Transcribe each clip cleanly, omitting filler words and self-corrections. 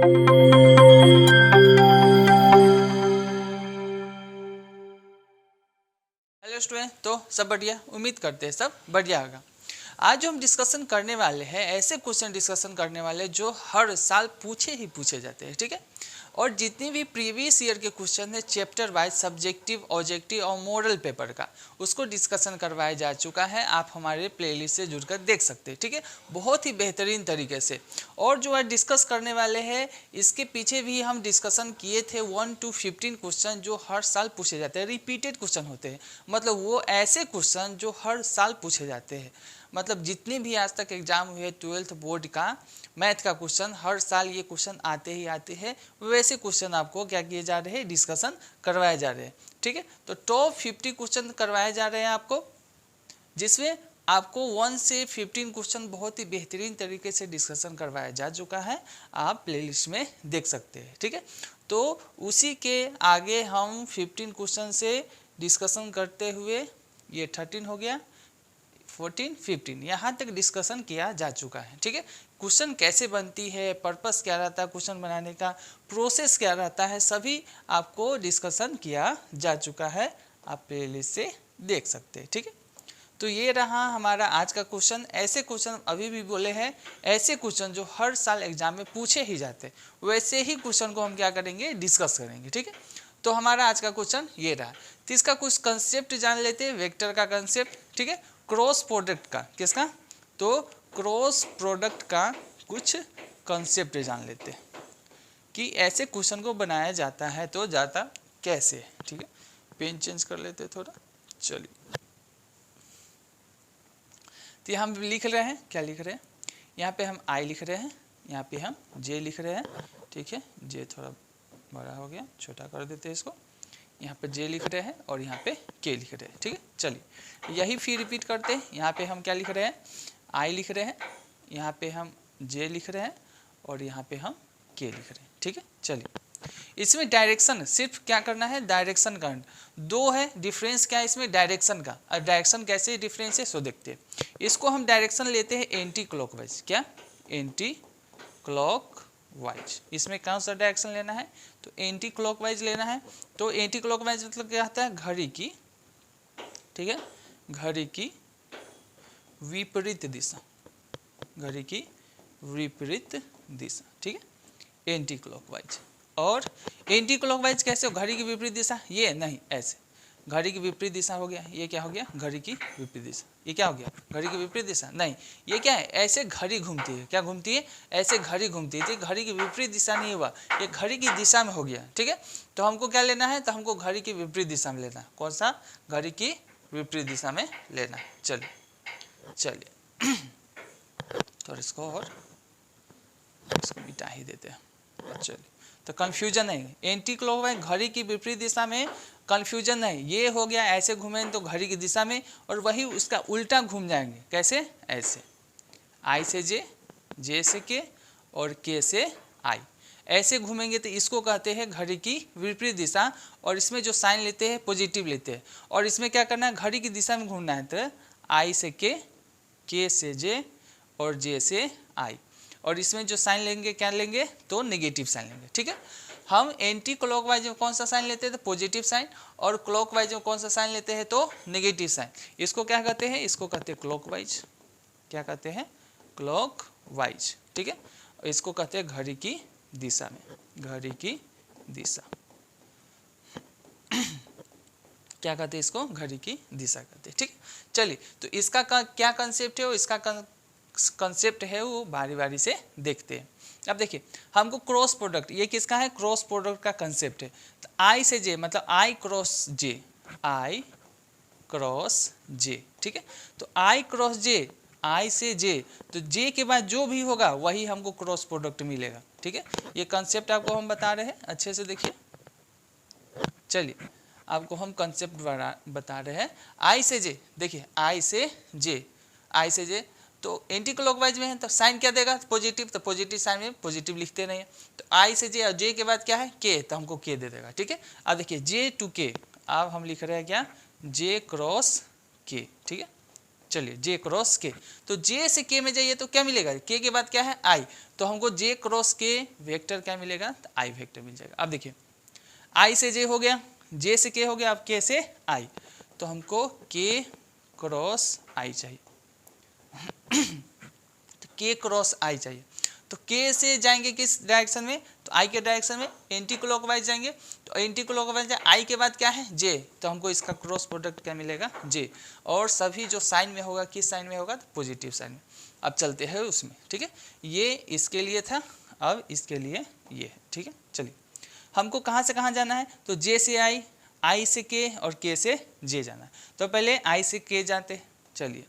Hello student, तो सब बढ़िया, उम्मीद करते हैं सब बढ़िया होगा। आज जो हम डिस्कशन करने वाले हैं, ऐसे क्वेश्चन डिस्कशन करने वाले जो हर साल पूछे ही पूछे जाते हैं, ठीक है। और जितनी भी प्रीवियस ईयर के क्वेश्चन है चैप्टर वाइज, सब्जेक्टिव, ऑब्जेक्टिव और मॉडल पेपर का, उसको डिस्कशन करवाया जा चुका है। आप हमारे प्लेलिस्ट से जुड़कर देख सकते हैं, ठीक है, बहुत ही बेहतरीन तरीके से। और जो आज डिस्कस करने वाले हैं, इसके पीछे भी हम डिस्कशन किए थे 1 to 15 क्वेश्चन जो हर साल पूछे जाते हैं, रिपीटेड क्वेश्चन होते हैं। मतलब वो ऐसे क्वेश्चन जो हर साल पूछे जाते हैं। मतलब जितने भी आज तक एग्जाम हुए 12th बोर्ड का मैथ का क्वेश्चन, हर साल ये क्वेश्चन आते ही आते हैं। वैसे क्वेश्चन आपको क्या किए जा रहे हैं, डिस्कशन करवाए जा रहे हैं, ठीक है। तो टॉप 50 क्वेश्चन करवाए जा रहे हैं आपको, जिसमें आपको 1 से 15 क्वेश्चन बहुत ही बेहतरीन तरीके से डिस्कशन करवाया जा चुका है। आप प्लेलिस्ट में देख सकते हैं, ठीक है। तो उसी के आगे हम 15 क्वेश्चन से डिस्कशन करते हुए, ये 13 हो गया, 14, 15 यहाँ तक डिस्कशन किया जा चुका है, ठीक है। क्वेश्चन कैसे बनती है, पर्पस क्या रहता है क्वेश्चन बनाने का, प्रोसेस क्या रहता है, सभी आपको डिस्कशन किया जा चुका है। आप प्लेलिस्ट से देख सकते हैं, ठीक है। तो ये रहा हमारा आज का क्वेश्चन। ऐसे क्वेश्चन अभी भी बोले हैं, ऐसे क्वेश्चन जो हर साल एग्जाम में पूछे ही जाते हैं, वैसे ही क्वेश्चन को हम क्या करेंगे, डिस्कस करेंगे, ठीक है। तो हमारा आज का क्वेश्चन ये रहा। तो इसका कुछ कंसेप्ट जान लेते हैं, वेक्टर का कंसेप्ट, ठीक है, क्रॉस प्रोडक्ट का, किसका, तो क्रॉस प्रोडक्ट का कुछ कंसेप्ट जान लेते हैं कि ऐसे क्वेश्चन को बनाया जाता है तो जाता कैसे है, ठीक है। पेन चेंज कर लेते हैं थोड़ा, चलिए। तो हम लिख रहे हैं, क्या लिख रहे हैं, यहाँ पे हम आई लिख रहे हैं, यहाँ पे हम जे लिख रहे हैं, ठीक है। जे थोड़ा बड़ा हो गया, छोटा कर देते हैं इसको। यहाँ पे जे लिख रहे हैं और यहाँ पे के लिख रहे हैं, ठीक है। चलिए यही फिर रिपीट करते हैं। यहाँ पे हम क्या लिख रहे हैं, आई लिख रहे हैं, यहाँ पे हम जे लिख रहे हैं और यहाँ पे हम के लिख रहे हैं, ठीक है। चलिए इसमें डायरेक्शन सिर्फ क्या करना है, डायरेक्शन करना। दो है डिफरेंस, क्या है इसमें, डायरेक्शन का। और डायरेक्शन कैसे डिफरेंस है सो देखते हैं। इसको हम डायरेक्शन लेते हैं एंटी क्लॉकवाइज, क्या, एंटी क्लॉकवाइज। इसमें कौन सा डायरेक्शन लेना है, तो एंटी क्लॉकवाइज लेना है। तो एंटी क्लॉकवाइज मतलब क्या होता है, घड़ी की, ठीक है, घड़ी की विपरीत दिशा, घड़ी की विपरीत दिशा, ठीक है, एंटी क्लॉकवाइज। और एंटी क्लॉकवाइज कैसे हो, घड़ी की विपरीत दिशा, ये नहीं, ऐसे घड़ी की विपरीत दिशा हो गया, ये क्या हो गया, घड़ी की विपरीत दिशा। ये क्या हो गया, घड़ी की विपरीत दिशा, नहीं, ये क्या है, ऐसे घड़ी घूमती है, क्या घूमती है, ऐसे घड़ी घूमती है। घड़ी की विपरीत दिशा नहीं हुआ, ये घड़ी की दिशा में हो गया, ठीक है। तो हमको क्या लेना है, तो हमको घड़ी की विपरीत दिशा में लेना है। कौन सा, घड़ी की विपरीत दिशा में लेना है। चलिए तो इसको और इसको मिटा ही देते हैं। चलिए तो कन्फ्यूजन नहीं, एंटी क्लॉकवाइज घड़ी की विपरीत दिशा में कन्फ्यूजन नहीं। ये हो गया ऐसे घूमेंगे तो घड़ी की दिशा में, और वही उसका उल्टा घूम जाएंगे, कैसे, ऐसे, आई से जे, जे से के और के से आई, ऐसे घूमेंगे तो इसको कहते हैं घड़ी की विपरीत दिशा। और इसमें जो साइन लेते हैं पॉजिटिव लेते हैं। और इसमें क्या करना है, घड़ी की दिशा में घूमना है, तो आई से के से जे और जे से आई। और इसमें जो साइन लेंगे, क्या लेंगे, तो नेगेटिव साइन लेंगे, ठीक है। हम एंटी क्लॉकवाइज में कौन सा साइन लेते हैं, तो पॉजिटिव साइन, और क्लॉकवाइज में कौन सा साइन लेते हैं, तो नेगेटिव साइन। इसको क्या कहते हैं, इसको कहते हैं क्लॉकवाइज, क्या कहते हैं, क्लॉकवाइज, ठीक है। इसको कहते हैं घड़ी की दिशा में, घड़ी की दिशा क्या कहते हैं, इसको घड़ी की दिशा कहते हैं, ठीक। चलिए तो इसका क्या कंसेप्ट है, इसका कंसेप्ट है वो बारी बारी से देखते हैं। अब देखिए हमको क्रॉस प्रोडक्ट, ये किसका है, क्रॉस प्रोडक्ट का कंसेप्ट है। तो आई से जे मतलब आई क्रॉस जे, आई क्रॉस जे, ठीक है। तो आई क्रॉस जे, आई से जे, तो जे के बाद जो भी होगा वही हमको क्रॉस प्रोडक्ट मिलेगा, ठीक है। ये कंसेप्ट आपको हम बता रहे हैं, अच्छे से देखिए। चलिए आपको हम कंसेप्ट बता रहे हैं। आई से जे, देखिए आई से जे, आई से जे, तो एंटी क्लॉकवाइज में है तो साइन क्या देगा, पॉजिटिव, तो पॉजिटिव साइन में पॉजिटिव लिखते नहीं है। तो आई से जे और जे के बाद क्या है, के, तो हमको के दे देगा, ठीक है। अब देखिए जे टू के, अब हम लिख रहे हैं क्या, जे क्रॉस के, ठीक है, चलिए जे क्रॉस के, तो जे से के में जाइए तो क्या मिलेगा, के के बाद क्या है आई, तो हमको जे क्रॉस के वेक्टर क्या मिलेगा, तो आई वेक्टर मिल जाएगा। अब देखिए आई से जे हो गया, जे से के हो गया, अब के से आई, तो हमको के क्रॉस आई चाहिए तो के क्रॉस आई चाहिए, तो के से जाएंगे किस डायरेक्शन में, तो आई के डायरेक्शन में एंटी क्लॉकवाइज जाएंगे, तो एंटी क्लॉकवाइज आई के बाद क्या है जे, तो हमको इसका क्रॉस प्रोडक्ट क्या मिलेगा जे, और सभी जो साइन में होगा किस साइन में होगा, तो पॉजिटिव साइन में। अब चलते हैं उसमें, ठीक है, ये इसके लिए था, अब इसके लिए ये है, ठीक है। चलिए हमको कहाँ से कहाँ जाना है, तो जे से आई से के और के से जे जाना है, तो पहले आई से के जाते, चलिए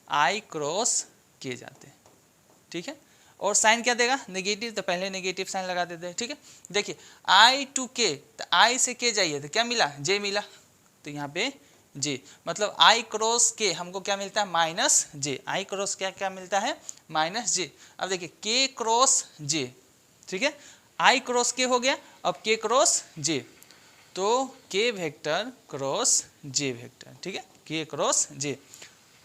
आई क्रॉस के जाते, ठीक है, और साइन क्या देगा नेगेटिव, तो पहले नेगेटिव साइन लगा देते हैं, ठीक है। देखिए आई टू के, तो आई से के जाइए तो क्या मिला, जे मिला, तो यहाँ पे जे, मतलब आई क्रॉस के हमको क्या मिलता है, माइनस जे, आई क्रॉस क्या क्या मिलता है, माइनस जे। अब देखिए के क्रॉस जे, ठीक है, आई क्रॉस के हो गया, अब के क्रॉस जे, तो के वेक्टर क्रॉस जे वेक्टर, ठीक है, के क्रॉस जे,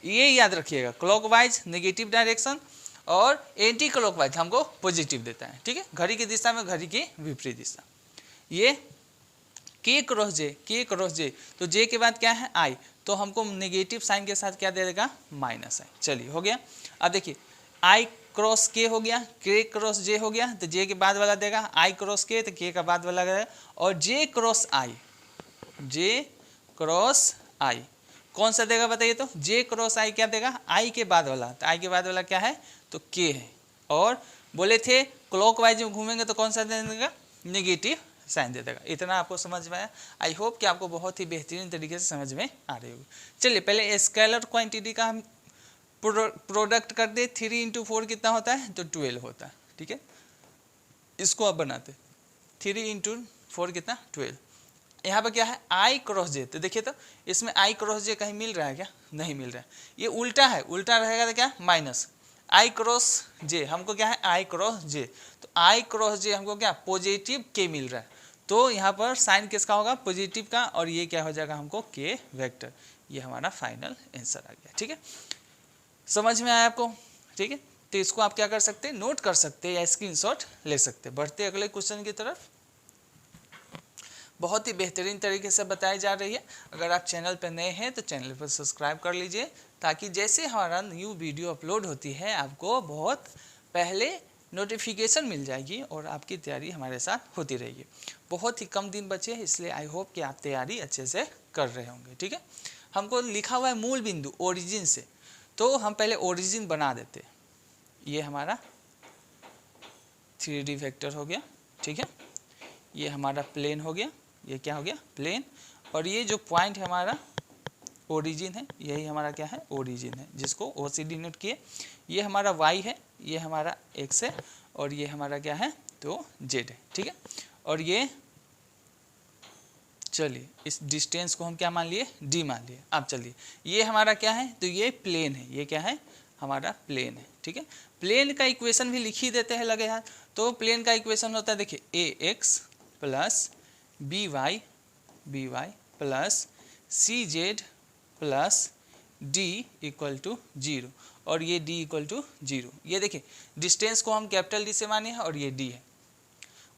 ये याद रखिएगा, क्लॉकवाइज नेगेटिव डायरेक्शन और एंटी क्लॉकवाइज हमको पॉजिटिव देता है, ठीक है, घड़ी की दिशा में घड़ी की विपरीत दिशा। ये के क्रॉस जे, के क्रॉस जे, तो जे के बाद क्या है आई, तो हमको नेगेटिव साइन के साथ क्या दे देगा, माइनस आई। चलिए हो गया। अब देखिए आई क्रॉस के हो गया, के क्रॉस जे हो गया, तो जे के बाद वाला देगा आई क्रॉस के, तो के का बाद वाला देगा, और जे क्रॉस आई, जे क्रॉस आई कौन सा देगा बताइए, तो जे क्रॉस आई क्या देगा, आई के बाद वाला, तो आई के बाद वाला क्या है, तो के है, और बोले थे क्लॉकवाइज में घूमेंगे तो कौन सा दे देगा, नेगेटिव साइन दे देगा। इतना आपको समझ में आया, आई होप कि आपको बहुत ही बेहतरीन तरीके से समझ में आ रही होगी। चलिए पहले स्केलर क्वांटिटी का हम प्रोडक्ट कर दे, 3 इंटू 4 कितना होता है, तो 12 होता है, ठीक है, इसको आप बनाते 3 इंटू 4 कितना 12। यहाँ पर क्या है आई क्रॉस जे, तो देखिए तो इसमें आई क्रॉस जे कहीं मिल रहा है क्या, नहीं मिल रहा है, ये उल्टा है, उल्टा रहेगा तो क्या माइनस, आई क्रॉस जे हमको क्या है आई क्रॉस जे, तो आई क्रॉस जे हमको क्या पॉजिटिव के मिल रहा है, तो यहाँ पर साइन किसका होगा, पॉजिटिव का, और ये क्या हो जाएगा हमको के वेक्टर, ये हमारा फाइनल आंसर आ गया, ठीक है। समझ में आया आपको, ठीक है, तो इसको आप क्या कर सकते हैं, नोट कर सकते हैं या स्क्रीनशॉट ले सकते हैं। बढ़ते अगले क्वेश्चन की तरफ, बहुत ही बेहतरीन तरीके से बताई जा रही है। अगर आप चैनल पर नए हैं तो चैनल पर सब्सक्राइब कर लीजिए, ताकि जैसे हमारा न्यू वीडियो अपलोड होती है आपको बहुत पहले नोटिफिकेशन मिल जाएगी और आपकी तैयारी हमारे साथ होती रहेगी। बहुत ही कम दिन बचे हैं, इसलिए आई होप कि आप तैयारी अच्छे से कर रहे होंगे, ठीक है। हमको लिखा हुआ है मूल बिंदु ओरिजिन से, तो हम पहले ओरिजिन बना देते, ये हमारा 3D वेक्टर हो गया, ठीक है, ये हमारा प्लेन हो गया, ये क्या हो गया प्लेन, और ये जो पॉइंट है हमारा ओरिजिन है, यही हमारा क्या है ओरिजिन है, जिसको ओ से डिनोट किए, ये हमारा y है, ये हमारा x है, और ये हमारा क्या है तो z है, ठीक है। और ये चलिए इस डिस्टेंस को हम क्या मान लिए d मान लिए। अब चलिए ये हमारा क्या है, तो ये प्लेन है, ये क्या है हमारा प्लेन है, ठीक है। प्लेन का इक्वेशन भी लिख ही देते हैं लगे हाथ, तो प्लेन का इक्वेशन होता है देखिए ax plus by plus cz plus d equal to 0, और ये d इक्वल टू 0। ये देखिए डिस्टेंस को हम कैपिटल D से माने हैं और ये d है,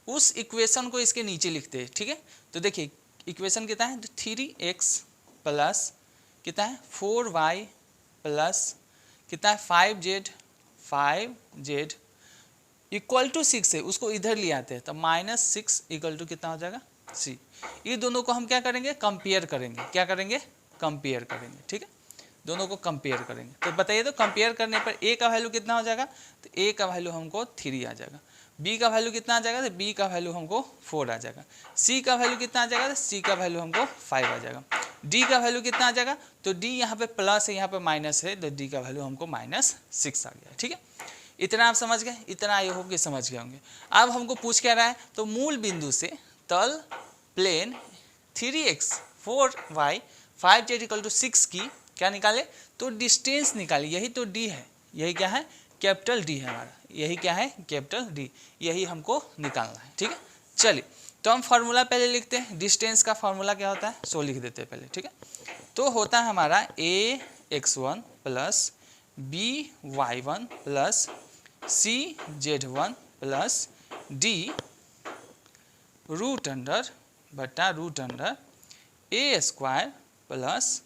उस इक्वेशन को इसके नीचे लिखते हैं, ठीक है। तो देखिए इक्वेशन कितना है, तो 3x प्लस कितना है 4y प्लस कितना है 5z इक्वल टू 6 है, उसको इधर ले आते हैं, तो -6 इक्वल टू कितना हो जाएगा c। ये दोनों को हम क्या करेंगे कंपेयर करेंगे, क्या करेंगे कंपेयर करेंगे, ठीक है, दोनों को कंपेयर करेंगे। तो बताइए तो कंपेयर करने पर a का वैल्यू कितना हो जाएगा, तो a का वैल्यू हमको 3 आ जाएगा, b का वैल्यू कितना आ जाएगा, तो b का वैल्यू हमको 4 आ जाएगा, c का वैल्यू कितना आ जाएगा, तो c का वैल्यू हमको 5 आ जाएगा, d का वैल्यू कितना आ जाएगा, तो d यहाँ पे प्लस है यहाँ पे माइनस है, तो d का वैल्यू हमको -6 आ गया, ठीक है। इतना आप समझ गए, इतना आई होप कि समझ गए होंगे। अब हमको पूछ क्या रहा है, तो मूल बिंदु से तल plane 3x 4y 5z equal to 6 की क्या निकाले, तो डिस्टेंस निकाले, यही तो d है, यही क्या है कैपिटल D है हमारा, यही क्या है कैपिटल D, यही हमको निकालना है, ठीक है। चलिए तो हम फार्मूला पहले लिखते हैं, डिस्टेंस का फार्मूला क्या होता है सो लिख देते हैं पहले, ठीक है। तो होता है हमारा ax1 plus b y one plus c z one plus d root under बटा root under a square plus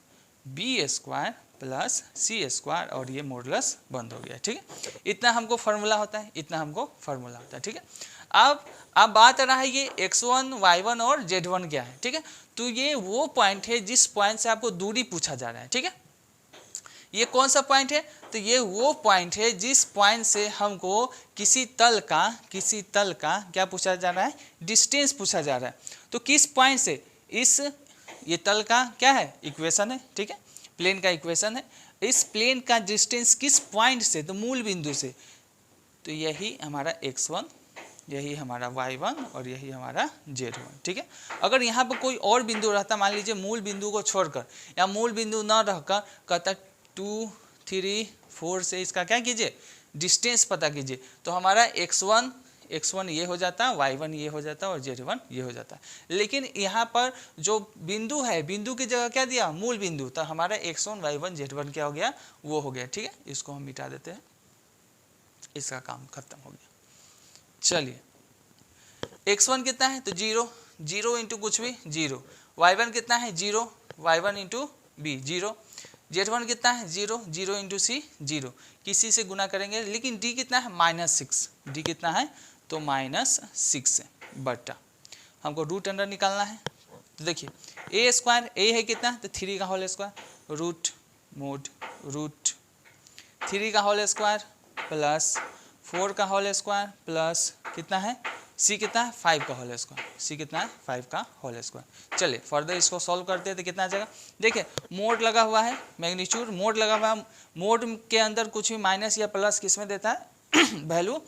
b square plus c square, और ये मॉडुलस बंद हो गया। ठीक है, इतना हमको फार्मूला होता है, इतना हमको फार्मूला होता है। ठीक है, अब बात आ रहा है ये x1 y1 और z1 क्या है। ठीक है, तो ये वो पॉइंट है जिस पॉइंट से आपको दूरी पूछा जा रहा है। ठीक है, ये कौन सा पॉइंट है, तो ये वो पॉइंट है जिस पॉइंट से हमको किसी तल का क्या पूछा जा रहा है, डिस्टेंस पूछा जा रहा है। तो किस पॉइंट से, इस ये तल का क्या है, इक्वेशन है। ठीक है, प्लेन का इक्वेशन है, इस प्लेन का डिस्टेंस किस पॉइंट से, तो मूल बिंदु से। तो यही हमारा x1, यही हमारा y1 और यही हमारा z1। ठीक है, अगर यहाँ पर कोई और बिंदु रहता, मान लीजिए मूल बिंदु को छोड़कर या मूल बिंदु न रहकर कहता 2, 3, 4 से इसका क्या कीजिए, डिस्टेंस पता कीजिए, तो हमारा x1 ये हो जाता है, y1 ये हो जाता है और z1 ये हो जाता है। लेकिन यहाँ पर जो बिंदु है, बिंदु की जगह क्या दिया, मूल बिंदु, तो हमारा x1 y1 z1 क्या हो गया, वो हो गया। ठीक है, इसको हम मिटा देते हैं, इसका काम खत्म हो गया। चलिए, x1 कितना है, तो 0 इंटू कुछ भी 0, y1 कितना है 0, y1 इंटू बी 0, z1 कितना है 0 इंटू सी 0, किसी से गुना करेंगे। लेकिन d कितना है -6, d कितना है, तो -6 है, बटा हमको रूट अंडर निकालना है। तो देखिए ए स्क्वायर, ए है कितना, तो 3 का whole square root mod root 3 का होल स्क्वायर प्लस 4 का होल स्क्वायर प्लस कितना है, सी कितना है 5 का होल स्क्वायर, सी कितना है 5 का होल स्क्वायर। चलिए फर्दर इसको सॉल्व करते हैं तो कितना आ जाएगा। देखिए मोड लगा हुआ है, मैग्नीट्यूड मोड लगा हुआ है, मोड के अंदर कुछ भी माइनस या प्लस किस में देता है वैल्यू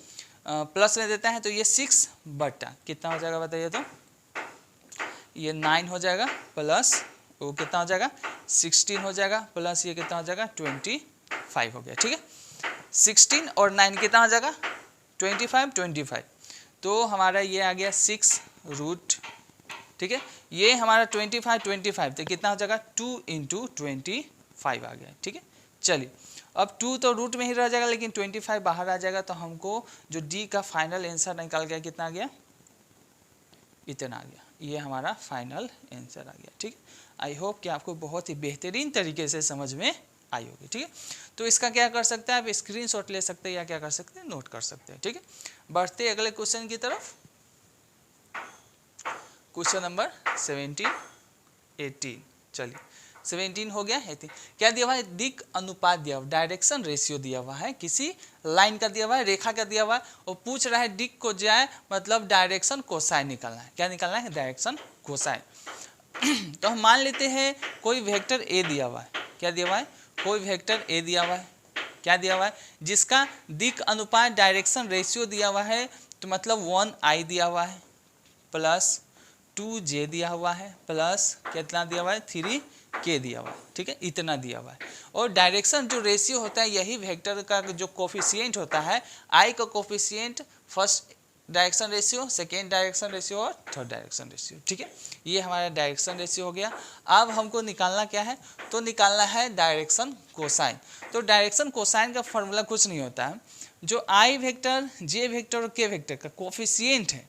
प्लस में देता है, तो ये 6 बटा कितना हो जाएगा बताइए, तो ये 9 हो जाएगा प्लस वो कितना हो जाएगा 16 हो जाएगा प्लस ये कितना हो जाएगा 25 हो गया। ठीक है, 16 और 9 कितना हो जाएगा 25, तो हमारा ये आ गया 6 रूट। ठीक है, ये हमारा 25 तो कितना हो जाएगा 2 इंटू 25 आ गया। ठीक है, चलिए अब 2 तो रूट में ही रह जाएगा, लेकिन 25 बाहर आ जाएगा, तो हमको जो डी का फाइनल आंसर निकाल गया कितना आ गया, इतना आ गया। ये हमारा फाइनल आंसर आ गया। ठीक, आई होप कि आपको बहुत ही बेहतरीन तरीके से समझ में आई होगी। ठीक है, तो इसका क्या कर सकते हैं आप, स्क्रीनशॉट ले सकते हैं या क्या कर सकते हैं, नोट कर सकते हैं। ठीक है, बढ़ते अगले क्वेश्चन की तरफ। Question number 17, 18। चलिए 17 हो गया, 18 क्या दिया हुआ है, दिक अनुपात दिया हुआ, डायरेक्शन रेशियो दिया हुआ है, किसी लाइन का दिया हुआ है, रेखा का दिया हुआ है, और पूछ रहा है दिक को जाए मतलब डायरेक्शन कोसाइन निकालना है। क्या निकालना है, डायरेक्शन कोसाइन। तो हम मान लेते हैं कोई वेक्टर ए दिया हुआ है, क्या दिया हुआ है, कोई वेक्टर ए दिया हुआ है, क्या दिया हुआ है, जिसका दिक अनुपात डायरेक्शन रेशियो दिया हुआ है, तो मतलब 1i दिया हुआ है प्लस 2j दिया हुआ है प्लस कितना दिया हुआ है 3k दिया हुआ है। ठीक है, इतना दिया हुआ है, और डायरेक्शन जो रेशियो होता है यही वेक्टर का जो कोफिशिएंट होता है, i का coefficient first direction ratio, second direction ratio और थर्ड डायरेक्शन रेशियो। ठीक है, ये हमारा डायरेक्शन रेशियो हो गया। अब हमको निकालना क्या है, तो निकालना है डायरेक्शन कोसाइन। तो डायरेक्शन कोसाइन का फॉर्मूला कुछ नहीं होता है, जो i वेक्टर, j वेक्टर और k वेक्टर का कोफिशिएंट है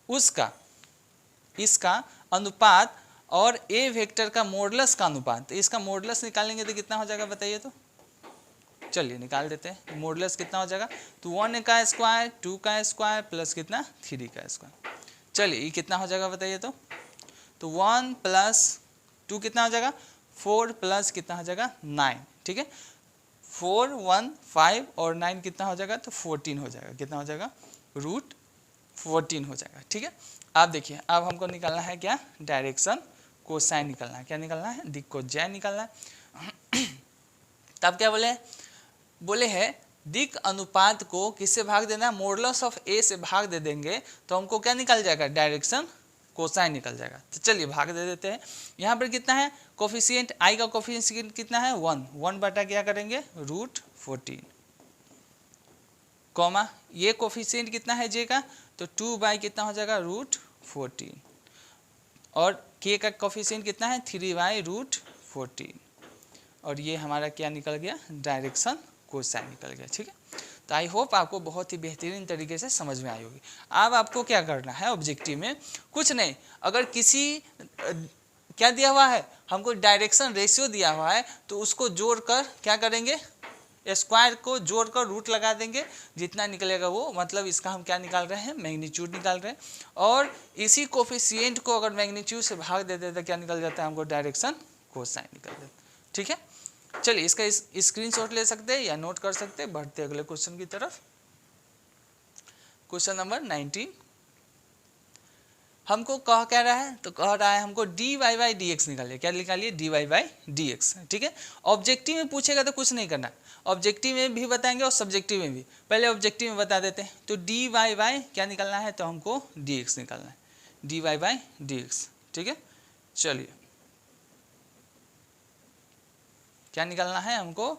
उसका इसका अनुपात और ए वेक्टर का मॉडुलस का अनुपात, तो इसका मॉडुलस निकालेंगे तो कितना हो जाएगा बताइए, तो चलिए निकाल देते हैं। मॉडुलस कितना हो जाएगा, तो 1 का स्क्वायर 2 का स्क्वायर प्लस कितना 3 का स्क्वायर। चलिए ये कितना हो जाएगा बताइए, तो 1 प्लस 2 कितना हो जाएगा 4 प्लस कितना हो जाएगा 9। ठीक है, 4, 1, 5 और 9 कितना हो जाएगा, तो 14 हो जाएगा, कितना हो जाएगा रूट 14 हो जाएगा। ठीक है, आप देखिए अब हमको निकालना है क्या, डायरेक्शन कोसाइन निकालना है। क्या निकालना है, दिक को जय निकालना है। तब क्या बोले हैं दिक अनुपात को किससे भाग देना है, मॉडुलस ऑफ ए से भाग दे देंगे तो हमको क्या निकल जाएगा, डायरेक्शन कोसाइन निकल जाएगा। तो चलिए भाग दे देते हैं। यहाँ पर कितना है कोफिशिएंट, आई का कोफिशिएंट कितना है 1 बटा क्या करेंगे रूट 14, कॉमा ये कोफिशिएंट कितना है जे का, तो 2 बाई कितना हो जाएगा रूट 14, और के का कोफिशिएंट कितना है 3 बाई रूट 14 और ये हमारा क्या निकल गया, डायरेक्शन कोसाइन निकल गया। ठीक है, तो आई होप आपको बहुत ही बेहतरीन तरीके से समझ में आई होगी। अब आपको क्या करना है ऑब्जेक्टिव में, कुछ नहीं, अगर किसी क्या दिया हुआ है हमको, डायरेक्शन रेशियो दिया हुआ है, तो उसको जोड़कर क्या करेंगे, स्क्वायर को जोड़कर रूट लगा देंगे, जितना निकलेगा वो, मतलब इसका हम क्या निकाल रहे हैं, मैग्नीट्यूड निकाल रहे हैं। और इसी कोफिशिएंट को अगर मैग्नीट्यूड से भाग दे देते तो क्या निकल जाता है हमको, डायरेक्शन कोसाइन निकल जाता है। ठीक है, चलिए इसका स्क्रीनशॉट ले सकते हैं या नोट कर सकते हैं। बढ़ते अगले क्वेश्चन की तरफ। क्वेश्चन नंबर 19 हमको कह रहा है, तो कह रहा है हमको dy बाई डी एक्स निकालिए। क्या निकालिए, dy बाई डी एक्स। ठीक है, ऑब्जेक्टिव में पूछेगा तो कुछ नहीं करना, ऑब्जेक्टिव में भी बताएंगे और सब्जेक्टिव में भी। पहले ऑब्जेक्टिव में बता देते हैं, तो dy बाई क्या निकालना है, तो हमको dx निकालना है, dy बाई dx। ठीक है, चलिए क्या निकालना है हमको,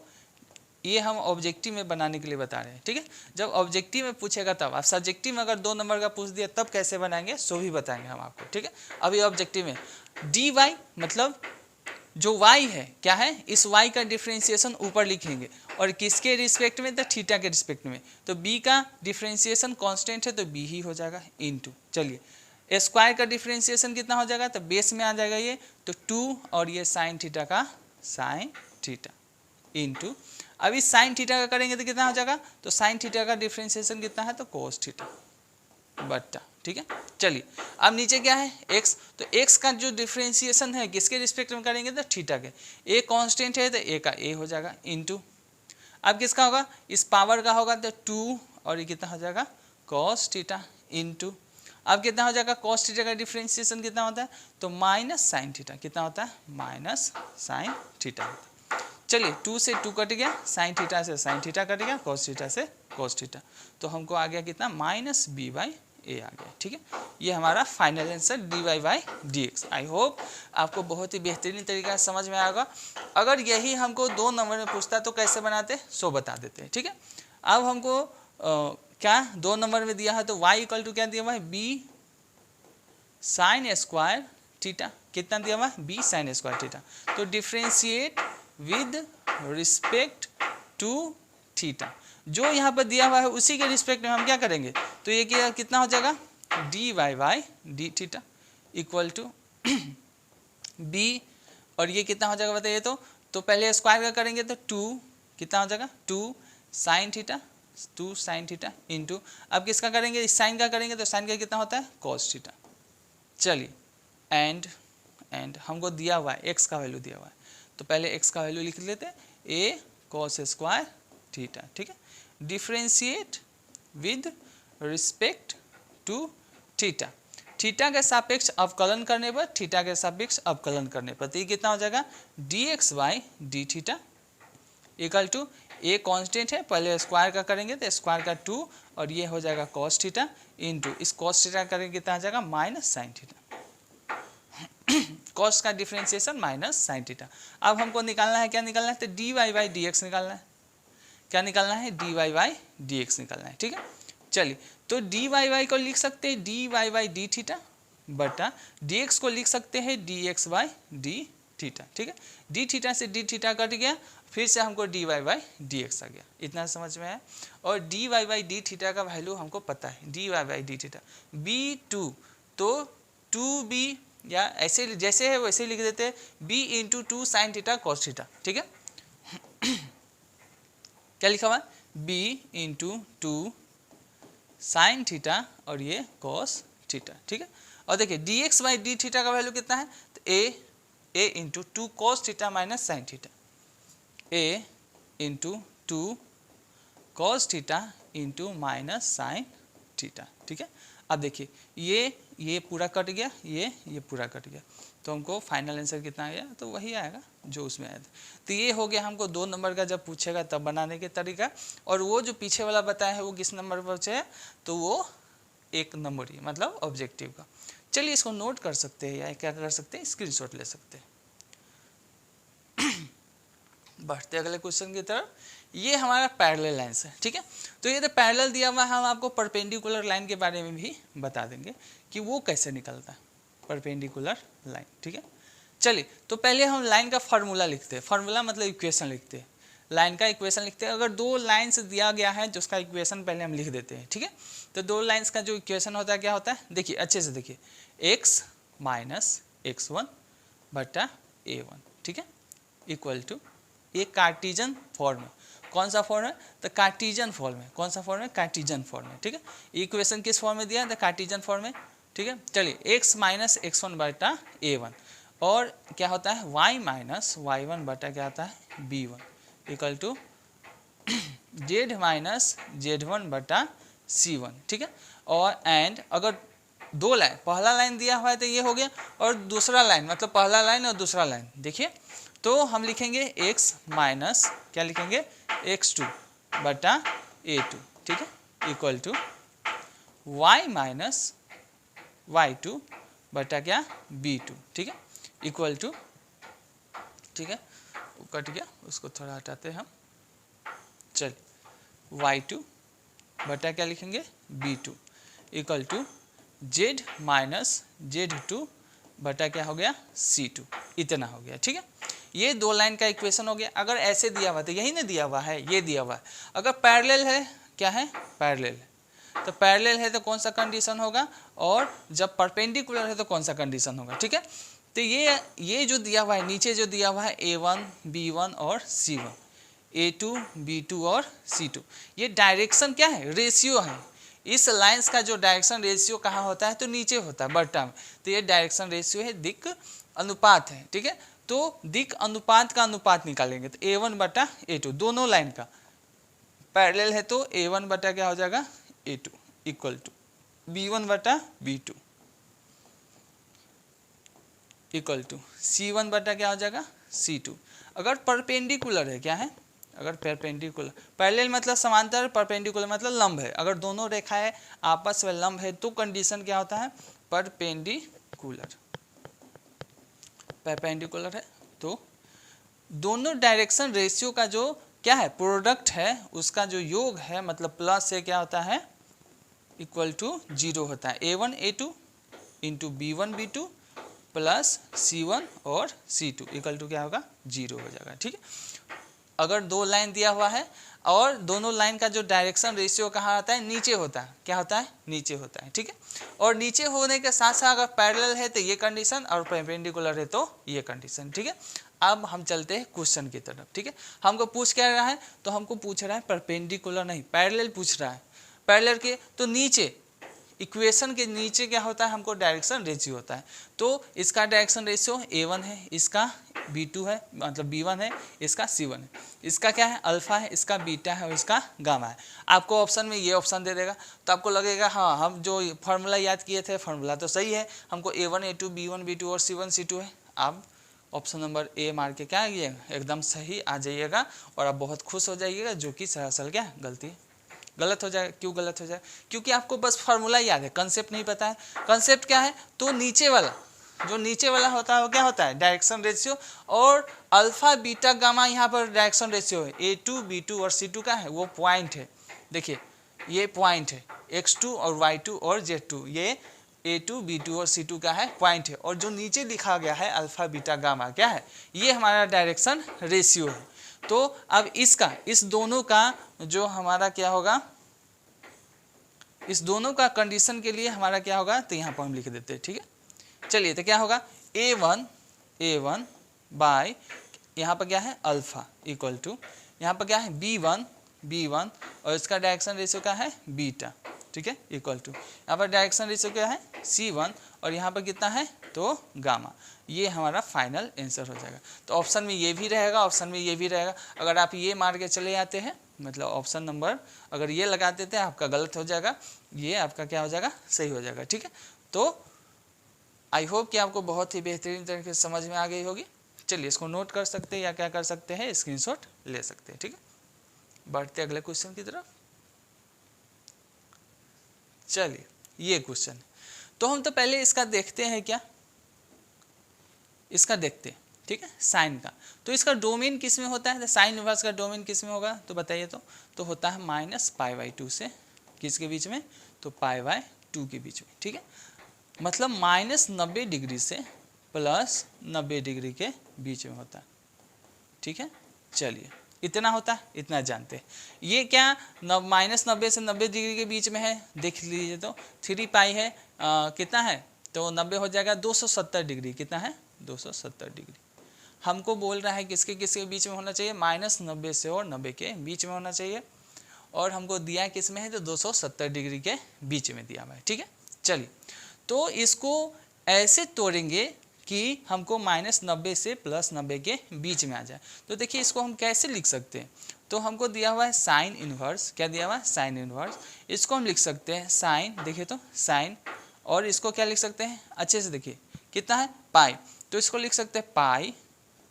ये हम ऑब्जेक्टिव में बनाने के लिए बता रहे हैं। ठीक है, जब ऑब्जेक्टिव में पूछेगा तब, आप सब्जेक्टिव में अगर 2 नंबर का पूछ दिया तब कैसे बनाएंगे सो भी बताएंगे हम आपको। ठीक है, अभी ऑब्जेक्टिव में dy मतलब जो y है क्या है, इस y का डिफ्रेंशिएशन ऊपर लिखेंगे, और किसके रिस्पेक्ट में, तो थीटा के रिस्पेक्ट में। तो b का डिफ्रेंशिएशन कांस्टेंट है तो b ही हो जाएगा इनटू, चलिए स्क्वायर का डिफ्रेंशिएशन कितना हो जाएगा, तो बेस में आ जाएगा ये, तो 2 और ये साइन थीटा का साइन थीटा इनटू, अभी साइन थीटा का करेंगे तो कितना हो जाएगा, तो साइन थीटा का डिफ्रेंशिएशन कितना है, तो कोस थीटा बट्टा। ठीक है, चलिए अब नीचे क्या है x, तो x का जो डिफ्रेंशिएशन है किसके रिस्पेक्ट में करेंगे, तो थीटा के, a कांस्टेंट है तो a का a हो जाएगा इनटू, अब किसका होगा, इस पावर का होगा तो 2 और ये कितना हो जाएगा, cos थीटा इनटू, अब कितना हो जाएगा, cos थीटा का डिफ्रेंशिएशन कितना होता है, तो माइनस साइन थीटा, कितना होता है, माइनस साइन थीटा होता है। चलिए 2 से 2 कट गया, साइन थीटा से साइन थीटा कट गया, cos थीटा से cos थीटा, तो हमको आ गया कितना, माइनस b बाई ए आ गया। ठीक है, ये हमारा final answer dy by d x. I hope आपको बहुत ही बेहतरीन तरीका से समझ में आएगा। अगर यही हमको 2 नंबर में पूछता तो कैसे बनाते सो बता देते हैं। ठीक है, अब हमको क्या 2 नंबर में दिया है, तो y इक्वल टू क्या दिया हुआ है, b साइन स्क्वायर थीटा, कितना दिया हुआ है, b साइन स्क्वायर थीटा, तो differentiate with respect to theta, जो यहाँ पर दिया हुआ है उसी के रिस्पेक्ट में हम क्या करेंगे, तो ये क्या कितना हो जाएगा, dy by d theta equal to b, और ये कितना हो जाएगा बताइए, तो पहले स्क्वायर का करेंगे तो 2 कितना हो जाएगा, 2 sine theta, 2 sine theta into, अब किसका करेंगे, इस साइन का करेंगे तो साइन का कितना होता है, cos थीटा। चलिए एंड हमको दिया हुआ है x का वैल्यू दिया हुआ है, तो पहले x का वैल्यू लिख लेते हैं, a cos स्क्वायर थीटा। ठीक है, differentiate with respect to theta, theta के सापेक्ष अवकलन करने पर, थीटा के सापेक्ष अवकलन करने पर, तो ये कितना हो जाएगा, dx by d theta equal to, a constant है, पहले स्क्वायर का करेंगे तो स्क्वायर का 2 और ये हो जाएगा cos थीटा इंटू, इस cos थीटा करेंगे कितना आ जाएगा, माइनस साइन थीटा, cos का डिफ्रेंशिएशन माइनस साइन थीटा। अब हमको निकालना है, क्या निकालना है, तो dy बाई डी एक्स निकालना है, क्या निकालना है, dy बाई डी एक्स निकालना है। ठीक है, चलिए तो dy बाई को लिख सकते हैं dy बाई डी थीटा बटा dx को लिख सकते हैं dx बाई डी थीटा। ठीक है, डी थीटा से डी थीटा कट गया, फिर से हमको dy बाई डी एक्स आ गया, इतना समझ में आया। और dy बाई डी थीटा का वैल्यू हमको पता है, dy by d theta b2, तो 2b या ऐसे जैसे है वैसे लिख देते हैं, b into 2 sine theta cos theta. ठीक है, क्या लिखा हुआ है, b इंटू 2 साइन थीटा और ये cos थीटा। ठीक है, और देखिए dx बाई डी थीटा का वैल्यू कितना है, तो a into 2 cos theta minus sine theta, a into 2 cos theta into minus sine theta. ठीक है, अब देखिए ये पूरा कट गया, ये पूरा कट गया, तो हमको फाइनल आंसर कितना आया, तो वही आएगा जो उसमें आया था। तो ये हो गया हमको 2 नंबर का जब पूछेगा तब बनाने के तरीका, और वो जो पीछे वाला बताया है वो किस नंबर पर पूछे है, तो वो 1 नंबर ही, मतलब ऑब्जेक्टिव का। चलिए इसको नोट कर सकते हैं या क्या कर सकते हैं, स्क्रीनशॉट ले सकते हैं। बढ़ते अगले क्वेश्चन की तरफ, ये हमारा पैरेलल लाइन्स है। ठीक है, तो ये तो पैरेलल दिया हुआ है, हम आपको परपेंडिकुलर लाइन के बारे में भी बता देंगे कि वो कैसे निकलता है, परपेंडिकुलर लाइन। ठीक है, चलिए तो पहले हम लाइन का फार्मूला लिखते हैं, फार्मूला मतलब इक्वेशन लिखते हैं, लाइन का इक्वेशन लिखते हैं। अगर दो लाइन्स दिया गया है जिसका इक्वेशन पहले हम लिख देते हैं, ठीक है। तो दो लाइन्स का जो इक्वेशन होता है क्या होता है, देखिए अच्छे से देखिए, x माइनस x1 बटा a1, ठीक है, इक्वल टू, ये कार्टिजन फॉर्म है। कौन सा फॉर्म है, तो कार्टिजन फॉर्म है। कौन सा फॉर्म है, कार्टिजन फॉर्म है, ठीक है। इक्वेशन किस फॉर्म में दिया है, तो कार्टिजन फॉर्म में, ठीक है। चलिए x माइनस x1 बटा a1 और क्या होता है y माइनस y1 बटा क्या होता है b1 equal to z minus z1 बटा c1, ठीक है। और एंड अगर दो लाइन, पहला लाइन दिया हुआ है तो ये हो गया, और दूसरा लाइन मतलब पहला लाइन और दूसरा लाइन देखिए, तो हम लिखेंगे x माइनस क्या लिखेंगे x2 बटा a2, ठीक है, equal to y minus y2 बटा क्या b2, ठीक है, इक्वल टू, ठीक है, कट गया, उसको थोड़ा हटाते हैं हम। चल y2 बटा क्या लिखेंगे b2 equal to z minus z2 बटा क्या हो गया c2, इतना हो गया, ठीक है। ये दो लाइन का इक्वेशन हो गया। अगर ऐसे दिया हुआ तो यही ना दिया हुआ है, ये दिया हुआ है। अगर पैरेलल है, क्या है, पैरेलल है, तो पैरेलल है तो कौन सा कंडीशन होगा, और जब परपेंडिकुलर है तो कौन सा कंडीशन होगा, ठीक है। तो ये जो दिया हुआ है, नीचे जो दिया हुआ है a1 b1 और c1, a2 b2 और c2, ये डायरेक्शन क्या है, रेशियो है। इस लाइंस का जो डायरेक्शन रेशियो कहाँ होता है, तो नीचे होता है बट्टा में। तो ये डायरेक्शन रेशियो है, दिक् अनुपात है, ठीक है। तो दिक् अनुपात का अनुपात निकालेंगे तो a1 बटा a2, दोनों लाइन का पैरेलल है तो a1 बटा क्या हो जाएगा a2 इक्वल टू b1 बटा b2 इक्वल टू c1 बटा क्या हो जाएगा c2। अगर परपेंडिकुलर है, क्या है, अगर परपेंडिकुलर, पैरेलल मतलब समांतर, परपेंडिकुलर मतलब लंब है। अगर दोनों रेखाएं आपस में लंब है तो कंडीशन क्या होता है, परपेंडिकुलर। परपेंडिकुलर है तो दोनों डायरेक्शन रेशियो का जो क्या है प्रोडक्ट है, उसका जो योग है मतलब प्लस से क्या होता है इक्वल टू 0 होता है। a1 a2 into b1 b2 plus c1 और c2 इक्वल टू क्या होगा 0 हो जाएगा, ठीक है। अगर दो लाइन दिया हुआ है और दोनों लाइन का जो डायरेक्शन रेशियो कहाँ आता है, नीचे होता है, क्या होता है, नीचे होता है, ठीक है। और नीचे होने के साथ साथ अगर पैरेलल है तो ये कंडीशन, और परपेंडिकुलर है तो ये कंडीशन, ठीक है। अब हम चलते हैं क्वेश्चन की तरफ, ठीक है। हमको पूछ क्या रहा है, तो हमको पूछ रहा है परपेंडिकुलर नहीं, पैरेलल पूछ रहा है। पैरेलल के तो नीचे, इक्वेशन के नीचे क्या होता है, हमको डायरेक्शन रेशियो होता है। तो इसका डायरेक्शन रेशियो a1 है, इसका b2 है मतलब b1 है, इसका c1 है, इसका क्या है अल्फा है, इसका बीटा है और इसका गामा है। आपको ऑप्शन में ये ऑप्शन दे देगा तो आपको लगेगा हाँ हम जो फार्मूला याद किए थे फार्मूला तो सही है, हमको a1 a2 b1 b2 और c1 c2 है। आप ऑप्शन नंबर ए मार के क्या ये एकदम सही आ जाइएगा और आप बहुत खुश हो जाइएगा, जो कि सरासर क्या गलती है, गलत हो जाए। क्यों गलत हो जाए, क्योंकि आपको बस फार्मूला याद है, कंसेप्ट नहीं पता है। कंसेप्ट क्या है, तो नीचे वाला, जो नीचे वाला होता है वो क्या होता है डायरेक्शन रेशियो, और अल्फा बीटा गामा यहाँ पर डायरेक्शन रेशियो है। a2 b2 और c2 का है वो पॉइंट है, देखिए ये पॉइंट है, x2 और y2 और z2, ये a2 b2 और c2 का है पॉइंट है। और जो नीचे लिखा गया है अल्फा बीटा गामा क्या है, ये हमारा डायरेक्शन रेशियो है। तो अब इसका, इस दोनों का जो हमारा क्या होगा, इस दोनों का कंडीशन के लिए हमारा क्या होगा, तो यहाँ पर हम लिख देते हैं, ठीक है। चलिए तो क्या होगा a1 बाय यहाँ पर क्या है अल्फा इक्वल टू यहाँ पर क्या है b1 और इसका डायरेक्शन रेशियो क्या है बीटा, ठीक है, इक्वल टू यहाँ पर डायरेक्शन रेशियो क्या है c1 और यहाँ पर कितना है तो गामा। ये हमारा फाइनल आंसर हो जाएगा। तो ऑप्शन में ये भी रहेगा, ऑप्शन में ये भी रहेगा। अगर आप ये मार के चले जाते हैं मतलब ऑप्शन नंबर अगर ये लगा देते हैं आपका गलत हो जाएगा, ये आपका क्या हो जाएगा सही हो जाएगा, ठीक है। तो आई होप कि आपको बहुत ही बेहतरीन तरीके से समझ में आ गई होगी। चलिए इसको नोट कर सकते हैं या क्या कर सकते हैं, स्क्रीनशॉट ले सकते हैं, ठीक है। बढ़ते अगले क्वेश्चन की तरफ। चलिए ये क्वेश्चन है, तो हम तो पहले इसका देखते हैं, क्या इसका देखते हैं, ठीक है, साइन का। तो इसका डोमेन किस में होता है, साइन इनवर्स का डोमेन किस में होगा तो बताइए। तो होता है -π/2 से किसके बीच में, तो π/2 के बीच में, ठीक है। मतलब -90 डिग्री से प्लस 90 डिग्री के बीच में होता है। ठीक है, चलिए इतना होता है, इतना जानते हैं। ये क्या -90 से 90 डिग्री के बीच में है, देख लीजिए तो 3 पाई है कितना है, तो 90 हो जाएगा 270 डिग्री। कितना है, 270 डिग्री। हमको बोल रहा है किसके किसके बीच में होना चाहिए, -90 से और 90 के बीच में होना चाहिए, और हमको दिया किस में है, तो 270 डिग्री के बीच में दिया हुआ है। ठीक है, चलिए तो इसको ऐसे तोड़ेंगे कि हमको -90 से +90 के बीच में आ जाए। तो देखिए इसको हम कैसे लिख सकते हैं, तो हमको दिया हुआ है साइन इनवर्स, क्या दिया हुआ है, साइन इनवर्स। इसको हम लिख सकते हैं साइन, देखिए तो साइन, और इसको क्या लिख सकते हैं, अच्छे से देखिए कितना है, पाई, तो इसको लिख सकते हैं पाई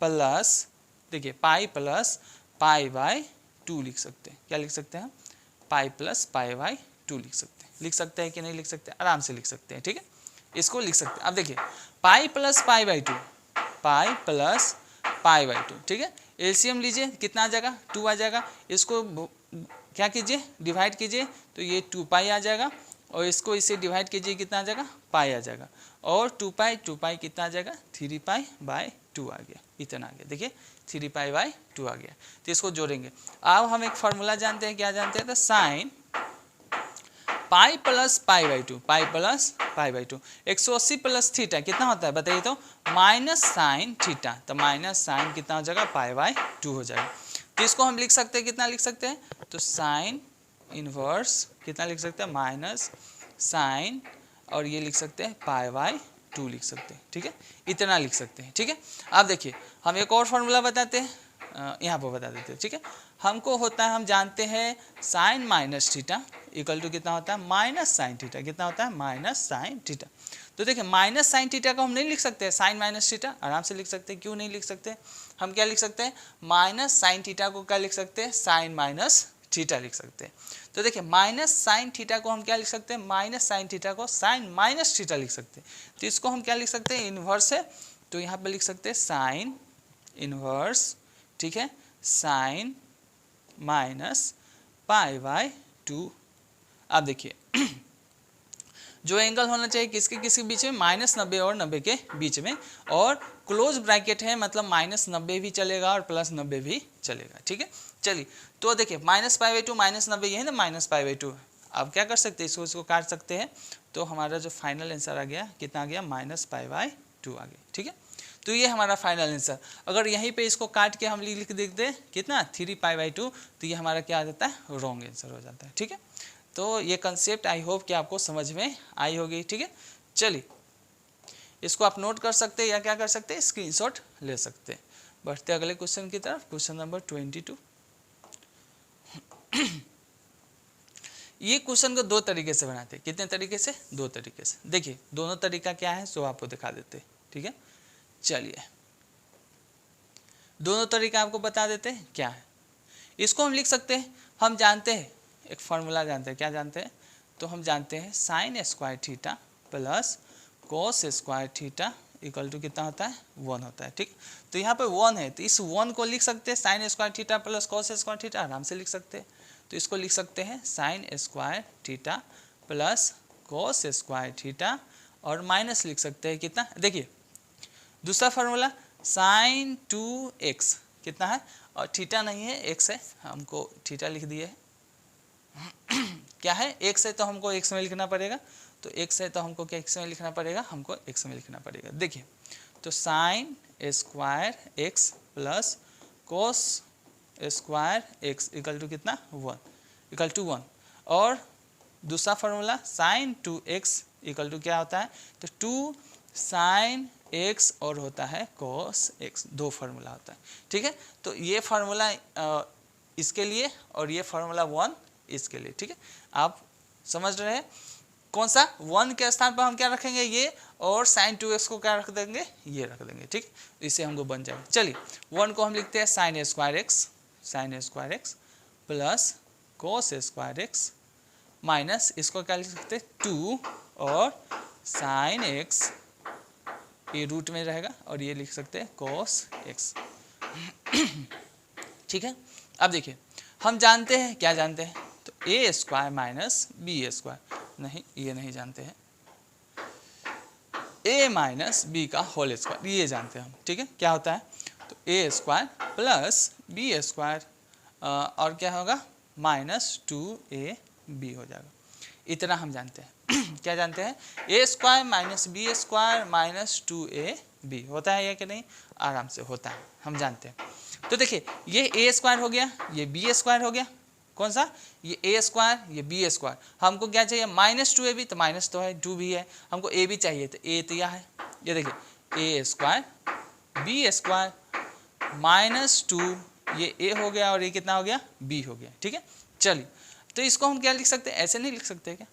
प्लस, देखिए पाई प्लस पाई बाय 2 लिख सकते हैं। क्या लिख सकते हैं, पाई प्लस पाई बाय 2 लिख सकते हैं कि नहीं लिख सकते, आराम से लिख सकते हैं। ठीक है, इसको लिख सकते हैं। अब देखिए pi plus pi by 2, pi plus pi by 2, ठीक है, एलसीएम लीजिए कितना आ जाएगा, 2 आ जाएगा। इसको क्या कीजिए, डिवाइड कीजिए, तो ये 2 पाई आ जाएगा, और इसको इसे डिवाइड कीजिए, कितना आ जाएगा, पाई आ जाएगा, और 2 पाई कितना आ जाएगा, 3 पाई बाय 2 आ गया, इतना आ गया। देखिए 3 पाई बाय 2 आ गया। तो इसको जोड़ेंगे। अब हम एक फार्मूला जानते हैं, क्या जानते हैं, तो sine pi plus pi by 2, pi plus pi by 2, 180 plus theta कितना होता है बताइए तो, माइनस साइन थीटा, तो माइनस साइन कितना हो जाएगा, पाई बाई 2 हो जाएगा। तो इसको हम लिख सकते हैं, कितना लिख सकते हैं, तो साइन इनवर्स कितना लिख सकते हैं, माइनस साइन, और ये लिख सकते हैं पाई बाई 2 लिख सकते हैं। ठीक है, इतना लिख सकते हैं। ठीक है, अब देखिए हम एक और फार्मूला बताते हैं, यहाँ पर बता देते हैं। ठीक है, हमको होता है, हम जानते हैं sine minus theta equal to कितना होता है, माइनस साइन थीटा, कितना होता है, माइनस साइन थीटा। तो देखिए माइनस साइन थीटा को हम नहीं लिख सकते साइन माइनस थीटा, आराम से लिख सकते हैं। क्यों नहीं लिख सकते, हम क्या लिख सकते हैं, माइनस साइन थीटा को क्या लिख सकते हैं, साइन माइनस थीटा लिख सकते हैं। तो देखिए माइनस साइन थीटा को हम क्या लिख सकते हैं, माइनस साइन थीटा को साइन माइनस थीटा लिख सकते हैं। तो इसको हम क्या लिख सकते हैं, इन्वर्स है, तो यहाँ पर लिख सकते हैं साइन इन्वर्स, ठीक है, साइन माइनस पाई बाय 2। अब देखिए जो एंगल होना चाहिए किसके किसके बीच में, -90 और 90 के बीच में, और क्लोज ब्रैकेट है, मतलब -90 भी चलेगा और +90 भी चलेगा। ठीक है, चलिए तो देखिए -पाई/2 -90 ये है ना, -पाई/2। अब क्या कर सकते हैं, इसको काट सकते हैं, तो हमारा जो फाइनल आंसर आ गया, कितना आ गया, -पाई/2 आ गया। ठीक है, तो ये हमारा फाइनल आंसर। अगर यहीं पे इसको काट के हम लिख देते हैं कितना, 3 पाई/2, तो ये हमारा क्या आ जाता है, रॉन्ग आंसर हो जाता है। ठीक है, तो ये कंसेप्ट आई होप कि आपको समझ में आई होगी। ठीक है, चलिए इसको आप नोट कर सकते हैं या क्या कर सकते हैं, स्क्रीनशॉट ले सकते हैं। बढ़ते अगले क्वेश्चन की तरफ, क्वेश्चन नंबर 22। ये क्वेश्चन को 2 तरीके से बनाते हैं। कितने तरीके से, 2 तरीके से। देखिए दोनों तरीका क्या है सो आपको दिखा देते हैं। ठीक है, चलिए दोनों तरीका आपको बता देते हैं क्या है। इसको हम लिख सकते हैं, हम जानते हैं एक फार्मूला जानते हैं, क्या जानते हैं, तो हम जानते हैं sine square theta plus cos square theta equal to कितना होता है, 1 होता है। ठीक, तो यहाँ पे 1 है, तो इस 1 को लिख सकते हैं sine square theta plus cos square theta, आराम से लिख सकते हैं। तो इसको लिख सकते हैं sine square theta plus cos square theta, और माइनस लिख सकते हैं कितना, देखिए दूसरा फार्मूला साइन 2x कितना है, और थीटा नहीं है x है, हमको थीटा लिख दिए है। क्या है, x है तो हमको x में लिखना पड़ेगा, तो x है तो हमको क्या x में लिखना पड़ेगा, हमको x में लिखना पड़ेगा। देखिए तो sine square x plus cos square x equal to कितना, 1 इक्वल टू 1, और दूसरा formula sign 2x equal to क्या होता है, तो 2 साइन x और होता है कोस x, 2 फार्मूला होता है। ठीक है, तो ये फार्मूला इसके लिए और ये फार्मूला 1 इसके लिए। ठीक है, आप समझ रहे हैं, कौन सा 1 के स्थान पर हम क्या रखेंगे, ये, और साइन 2x को क्या रख देंगे, ये रख देंगे। ठीक, इससे हमको बन जाएगा। चलिए 1 को हम लिखते हैं sine square x plus cos square x, minus इसको क्या लिख सकते हैं, 2 और साइन x, ये रूट में रहेगा, और ये लिख सकते हैं कोस x। ठीक है, अब देखिए हम जानते हैं, क्या जानते हैं, तो a square minus b square, नहीं ये नहीं जानते हैं। ए माइनस बी का होल स्क्वायर, ये जानते हैं हम, ठीक है। क्या होता है, तो ए स्क्वायर प्लस बी स्क्वायर और क्या होगा -2ab हो जाएगा। इतना हम जानते हैं क्या जानते हैं, a square minus b square minus 2ab होता है या कि नहीं, आराम से होता है, हम जानते हैं। तो देखिए ये ए स्क्वायर हो गया, ये बी स्क्वायर हो गया, कौन सा, ये ए स्क्वायर ये बी स्क्वायर। हमको क्या चाहिए -2ab, तो माइनस तो है 2 भी है, हमको ए भी चाहिए, तो ए तो यह है, ये देखिए ए स्क्वायर बी स्क्वायर -2, ये ए हो गया और ये कितना हो गया बी हो गया, ठीक है। चलिए तो इसको हम क्या लिख सकते हैं, ऐसे नहीं लिख सकते क्या,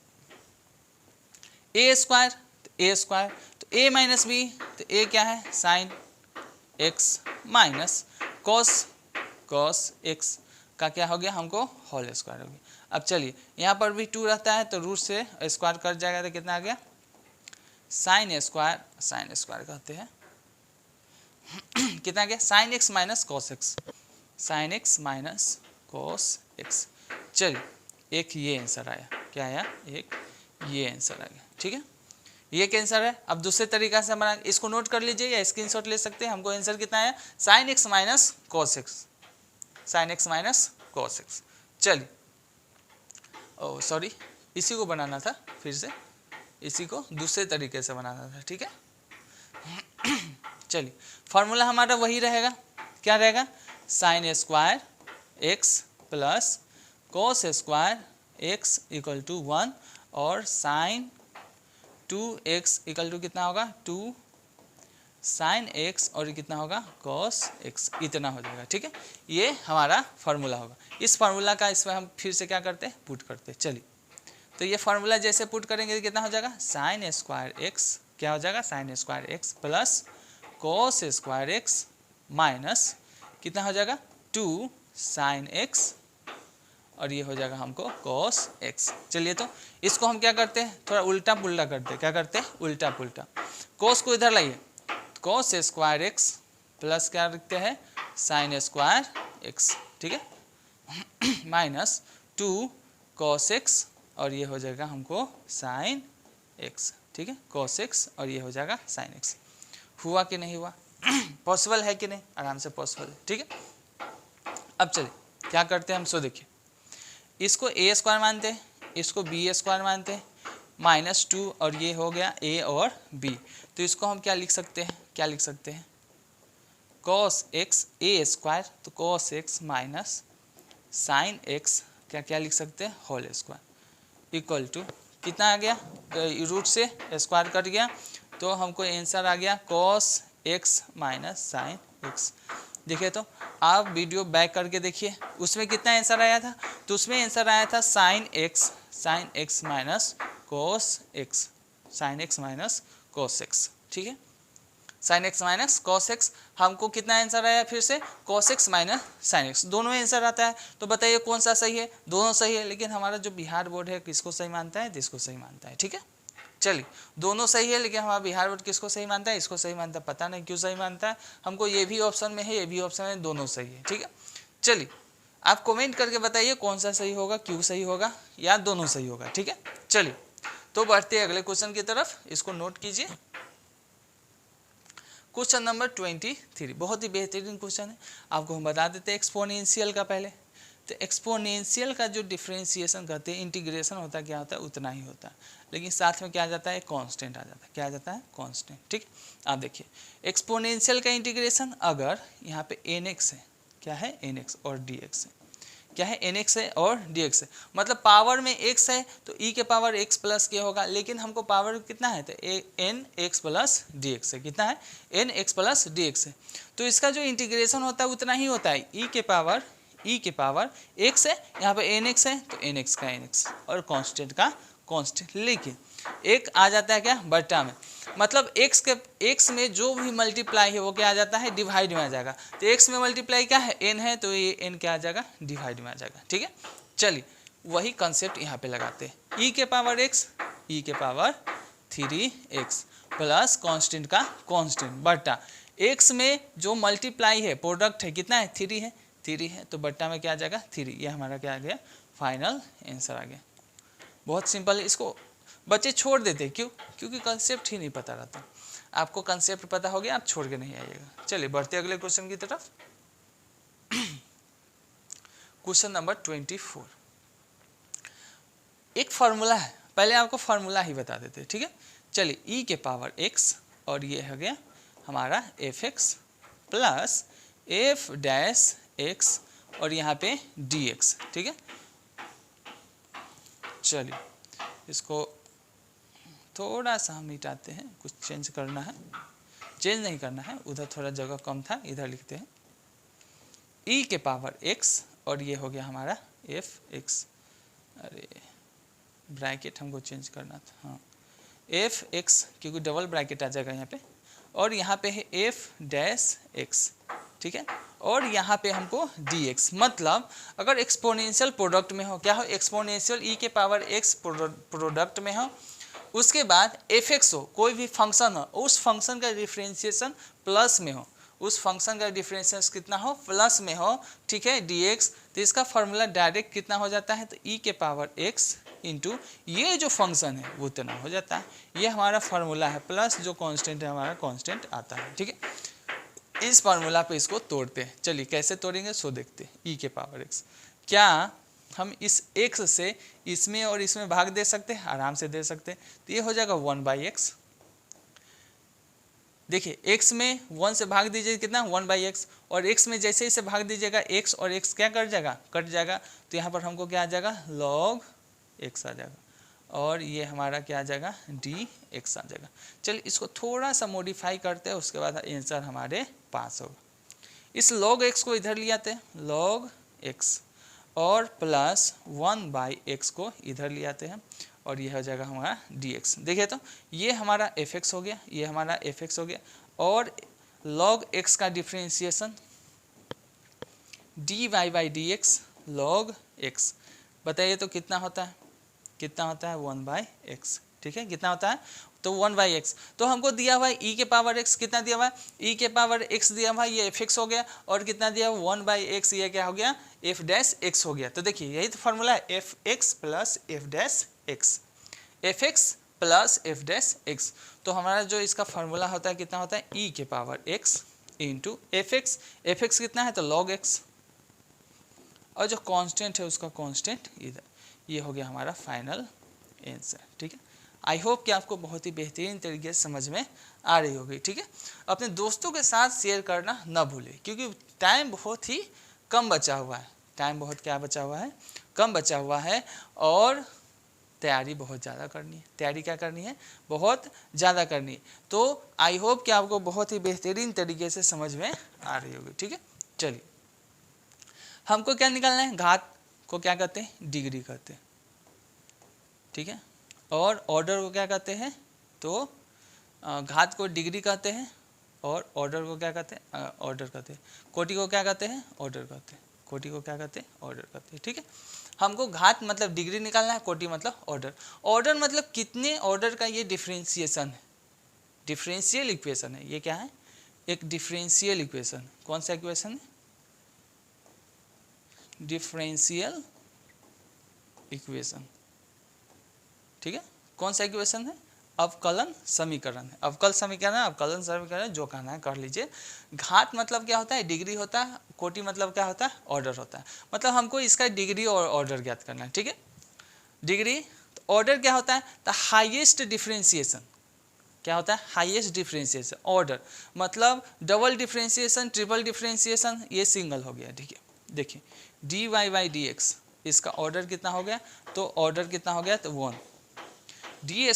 ए स्क्वायर तो ए स्क्वायर, तो ए माइनस बी, तो ए क्या है sine x minus cos x का क्या हो गया हमको होल स्क्वायर हो गया। अब चलिए यहाँ पर भी 2 रहता है तो रूट से स्क्वायर कट जाएगा, तो कितना आ गया साइन स्क्वायर कहते हैं कितना आ गया sine x minus cos x, sine x minus cos x. चलिए एक ये आंसर आया, क्या आया, एक ये आंसर आ गया, ठीक है। ये कैंसर है। अब दूसरे तरीका से हमारा इसको नोट कर लीजिए या स्क्रीनशॉट ले सकते हैं। हमको आंसर कितना आया sine x minus cos x, sine x minus cos x. चलिए ओ सॉरी इसी को बनाना था, फिर से इसी को दूसरे तरीके से बनाना था, ठीक है। चलिए फार्मूला हमारा वही रहेगा, क्या रहेगा sine square x plus cos square x equal to 1 और साइन 2x इक्वल टू कितना होगा 2 साइन x और कितना होगा cos x, इतना हो जाएगा, ठीक है। ये हमारा फार्मूला होगा। इस फार्मूला का इसमें हम फिर से क्या करते हैं पुट करते हैं। चलिए तो ये फार्मूला जैसे पुट करेंगे तो कितना हो जाएगा साइन स्क्वायर एक्स, क्या हो जाएगा sign square x plus cos square x minus कितना हो जाएगा 2 साइन एक्स और ये हो जाएगा हमको cos x। चलिए तो इसको हम क्या करते हैं थोड़ा उल्टा पुल्टा करते हैं, क्या करते हैं उल्टा पुल्टा। cos को इधर लाइए, cos स्क्वायर एक्स प्लस क्या रखते हैं साइन स्क्वायर एक्स, ठीक है, माइनस 2 cos x और ये हो जाएगा हमको साइन x, ठीक है, cos x और ये हो जाएगा साइन x। हुआ कि नहीं हुआ, पॉसिबल है कि नहीं, आराम से पॉसिबल है, ठीक है। अब चलिए क्या करते हैं हम, सो देखिए इसको ए स्क्वायर मानते हैं, इसको बी स्क्वायर मानते हैं, -2 और ये हो गया ए और बी। तो इसको हम क्या लिख सकते हैं, क्या लिख सकते हैं cos x ए स्क्वायर, तो cos x minus sine x क्या क्या लिख सकते हैं होल स्क्वायर इक्वल टू कितना आ गया रूट से स्क्वायर कट गया तो हमको आंसर आ गया cos x minus sine x। देखिए तो आप वीडियो बैक करके देखिए उसमें कितना आंसर आया था, तो उसमें आंसर आया था sine x minus cos x, sine x minus cos x, ठीक है, sine x minus cos x. हमको कितना आंसर आया फिर से cos x minus sine x, दोनों आंसर आता है। तो बताइए कौन सा सही है, दोनों सही है, लेकिन हमारा जो बिहार बोर्ड है किसको सही मानता है, इसको सही मानता है, ठीक है। चलिए दोनों सही है, लेकिन हमारा बिहार बोर्ड किसको सही मानता है, इसको सही मानता है, पता नहीं क्यों सही मानता है। हमको ये भी ऑप्शन में है, ये भी ऑप्शन में, दोनों सही है, ठीक है। चलिए आप कमेंट करके बताइए कौन सा सही होगा, क्यों सही होगा, या दोनों सही होगा, ठीक है। चलिए तो बढ़ते हैं अगले क्वेश्चन की तरफ, इसको नोट कीजिए। क्वेश्चन नंबर 23 बहुत ही बेहतरीन क्वेश्चन है। आपको हम बता देते हैं एक्सपोनेंशियल का पहले। तो एक्सपोनेंशियल का जो डिफरेंशिएशन करते हैं, इंटीग्रेशन होता है, क्या होता है उतना ही होता है, लेकिन साथ में क्या आ जाता है कांस्टेंट आ जाता है, क्या आ जाता है कांस्टेंट, ठीक। आप देखिए एक्सपोनेंशियल का इंटीग्रेशन अगर यहाँ पे nx है, क्या है nx और dx है, क्या है nx है और dx है, मतलब पावर में x है तो e के पावर x प्लस के होगा, लेकिन हमको पावर कितना है तो nx प्लस dx है, कितना है nx प्लस dx है। तो इसका जो इंटीग्रेशन होता है उतना ही होता है, e के पावर x है, यहाँ पे nx है तो nx का nx और कांस्टेंट का कांस्टेंट, लेकिन एक आ जाता है क्या बट्टा में, मतलब x में जो भी मल्टीप्लाई है वो क्या आ जाता है डिवाइड में आ जाएगा। तो x में मल्टीप्लाई क्या है n है, तो ये n क्या आ जाएगा डिवाइड में आ जाएगा, ठीक है। चलिए वही कंसेप्ट यहाँ पे लगाते हैं, e के पावर x e के पावर 3x प्लस कांस्टेंट का कांस्टेंट बट्टा x में जो मल्टीप्लाई है प्रोडक्ट है कितना है 3 है, तो बट्टा में क्या आ जाएगा 3, ये हमारा क्या आ गया फाइनल आंसर आ गया। बहुत सिंपल है, इसको बच्चे छोड़ देते, क्यों, क्योंकि कंसेप्ट ही नहीं पता रहता। आपको कंसेप्ट पता हो गया, आप छोड़ के नहीं आइएगा। चलिए बढ़ते अगले क्वेश्चन की तरफ। Question number 24। एक फॉर्मूला है, पहले आपको फॉर्मूला ही बता देते हैं, ठीक है। चलिए e के पावर x और ये हो गया हमारा fx plus f dash x और यहाँ पे dx, ठीक है। चलिए इसको थोड़ा सा हम मिटाते हैं, कुछ चेंज करना है, चेंज नहीं करना है, उधर थोड़ा जगह कम था, इधर लिखते हैं e के पावर x और ये हो गया हमारा fx, अरे ब्रैकेट हमको चेंज करना था, हाँ fx क्योंकि डबल ब्रैकेट आ जाएगा यहाँ पे, और यहाँ पे है f डैश x, ठीक है, और यहाँ पे हमको dx। मतलब अगर एक्सपोनेंशियल प्रोडक्ट में हो, क्या हो, एक्सपोनेंशियल e के पावर x प्रोडक्ट में हो, उसके बाद fx हो, कोई भी फंक्शन हो, उस फंक्शन का डिफरेंशिएशन प्लस में हो, उस फंक्शन का डिफरेंशिएशन कितना हो, प्लस में हो, ठीक है, dx। तो इसका फॉर्मूला डायरेक्ट कितना हो जाता है, तो e के पावर x इंटू ये जो फंक्शन है वो उतना हो जाता है। ये हमारा फार्मूला है, प्लस जो कांस्टेंट है हमारा कांस्टेंट आता है, ठीक है। इस फार्मूला पे इसको तोड़ते हैं, चलिए कैसे तोड़ेंगे सो देखते हैं। e के पावर x, क्या हम इस x से इसमें और इसमें भाग दे सकते हैं, आराम से दे सकते हैं। तो ये हो जाएगा 1/x, देखिए x में 1 से भाग दीजिए कितना 1/x, और x में जैसे इसे भाग दीजिएगा x और x क्या कर जाएगा, कट जाएगा। तो यहाँ पर हमको क्या आ जाएगा, log x आ जाएगा, और ये हमारा क्या आ जाएगा, dx आ जाएगा। चलिए इसको थोड़ा सा मॉडिफाई करते हैं, उसके बाद आंसर हमारे पास होगा। इस log x को इधर ले आते हैं, log x, और प्लस 1/x को इधर ले आते हैं, और ये हो जाएगा हमारा dx। देखिए तो ये हमारा fx हो गया, ये हमारा fx हो गया, और log x का डिफरेंशिएशन dy/dx log x, बताइए तो कितना होता है, कितना होता है 1/x, ठीक है, कितना होता है, तो 1/x। तो हमको दिया हुआ है e के पावर x, कितना दिया हुआ है, e के पावर x दिया हुआ है, ये fx हो गया, और कितना दिया हुआ 1/x, ये क्या हो गया, f डैश x हो गया। तो देखिए यही तो फार्मूला है, fx plus f dash x, fx plus f dash x। तो हमारा जो इसका फार्मूला होता है कितना होता है, e के power x into fx, fx कितना है, तो log x, और जो कांस्टेंट है उसका कांस्टेंट इधर, ये हो गया हमारा फाइनल आंसर, ठीक है। आई होप कि आपको बहुत ही बेहतरीन तरीके से समझ में आ रही होगी, ठीक है। अपने दोस्तों के साथ शेयर करना ना भूलें, क्योंकि टाइम बहुत ही कम बचा हुआ है, टाइम बहुत क्या बचा हुआ है, कम बचा हुआ है, और तैयारी बहुत ज़्यादा करनी है, तैयारी क्या करनी है, बहुत ज़्यादा करनी है। तो आई होप कि आपको बहुत ही बेहतरीन तरीके से समझ में आ रही होगी, ठीक है। चलिए हमको क्या निकालना है, घात को क्या कहते हैं, डिग्री कहते हैं, ठीक है, और ऑर्डर को क्या कहते हैं, तो घात को डिग्री कहते हैं, और ऑर्डर को क्या कहते हैं, ऑर्डर कहते हैं, कोटि को क्या कहते हैं, ऑर्डर कहते हैं, कोटि को क्या कहते हैं, ऑर्डर कहते हैं, ठीक है। हमको घात मतलब डिग्री निकालना है, कोटि मतलब ऑर्डर, ऑर्डर मतलब कितने ऑर्डर का ये डिफरेंशिएशन है, डिफरेंशियल इक्वेशन है, ये क्या है, एक डिफरेंशियल इक्वेशन। कौन सा इक्वेशन है, डिफरेंशियल इक्वेशन, ठीक है। कौन सा इक्वेशन है, अवकलन समीकरण है, अवकल समीकरण, अवकलन समीकरण, जो कहना है कर लीजिए। घात मतलब क्या होता है, डिग्री होता है, कोटि मतलब क्या होता है, ऑर्डर होता है। मतलब हमको इसका डिग्री और ऑर्डर ज्ञात करना है, ठीक है। डिग्री, तो ऑर्डर क्या होता है, द हाईएस्ट डिफरेंशिएशन, क्या होता है, हाईएस्ट डिफरेंशिएशन। ऑर्डर मतलब डबल डिफरेंशिएशन, ट्रिपल डिफरेंशिएशन, ये सिंगल हो गया, ठीक है। देखिए dy/dx, इसका ऑर्डर कितना हो गया, तो ऑर्डर कितना हो गया, तो 1, d²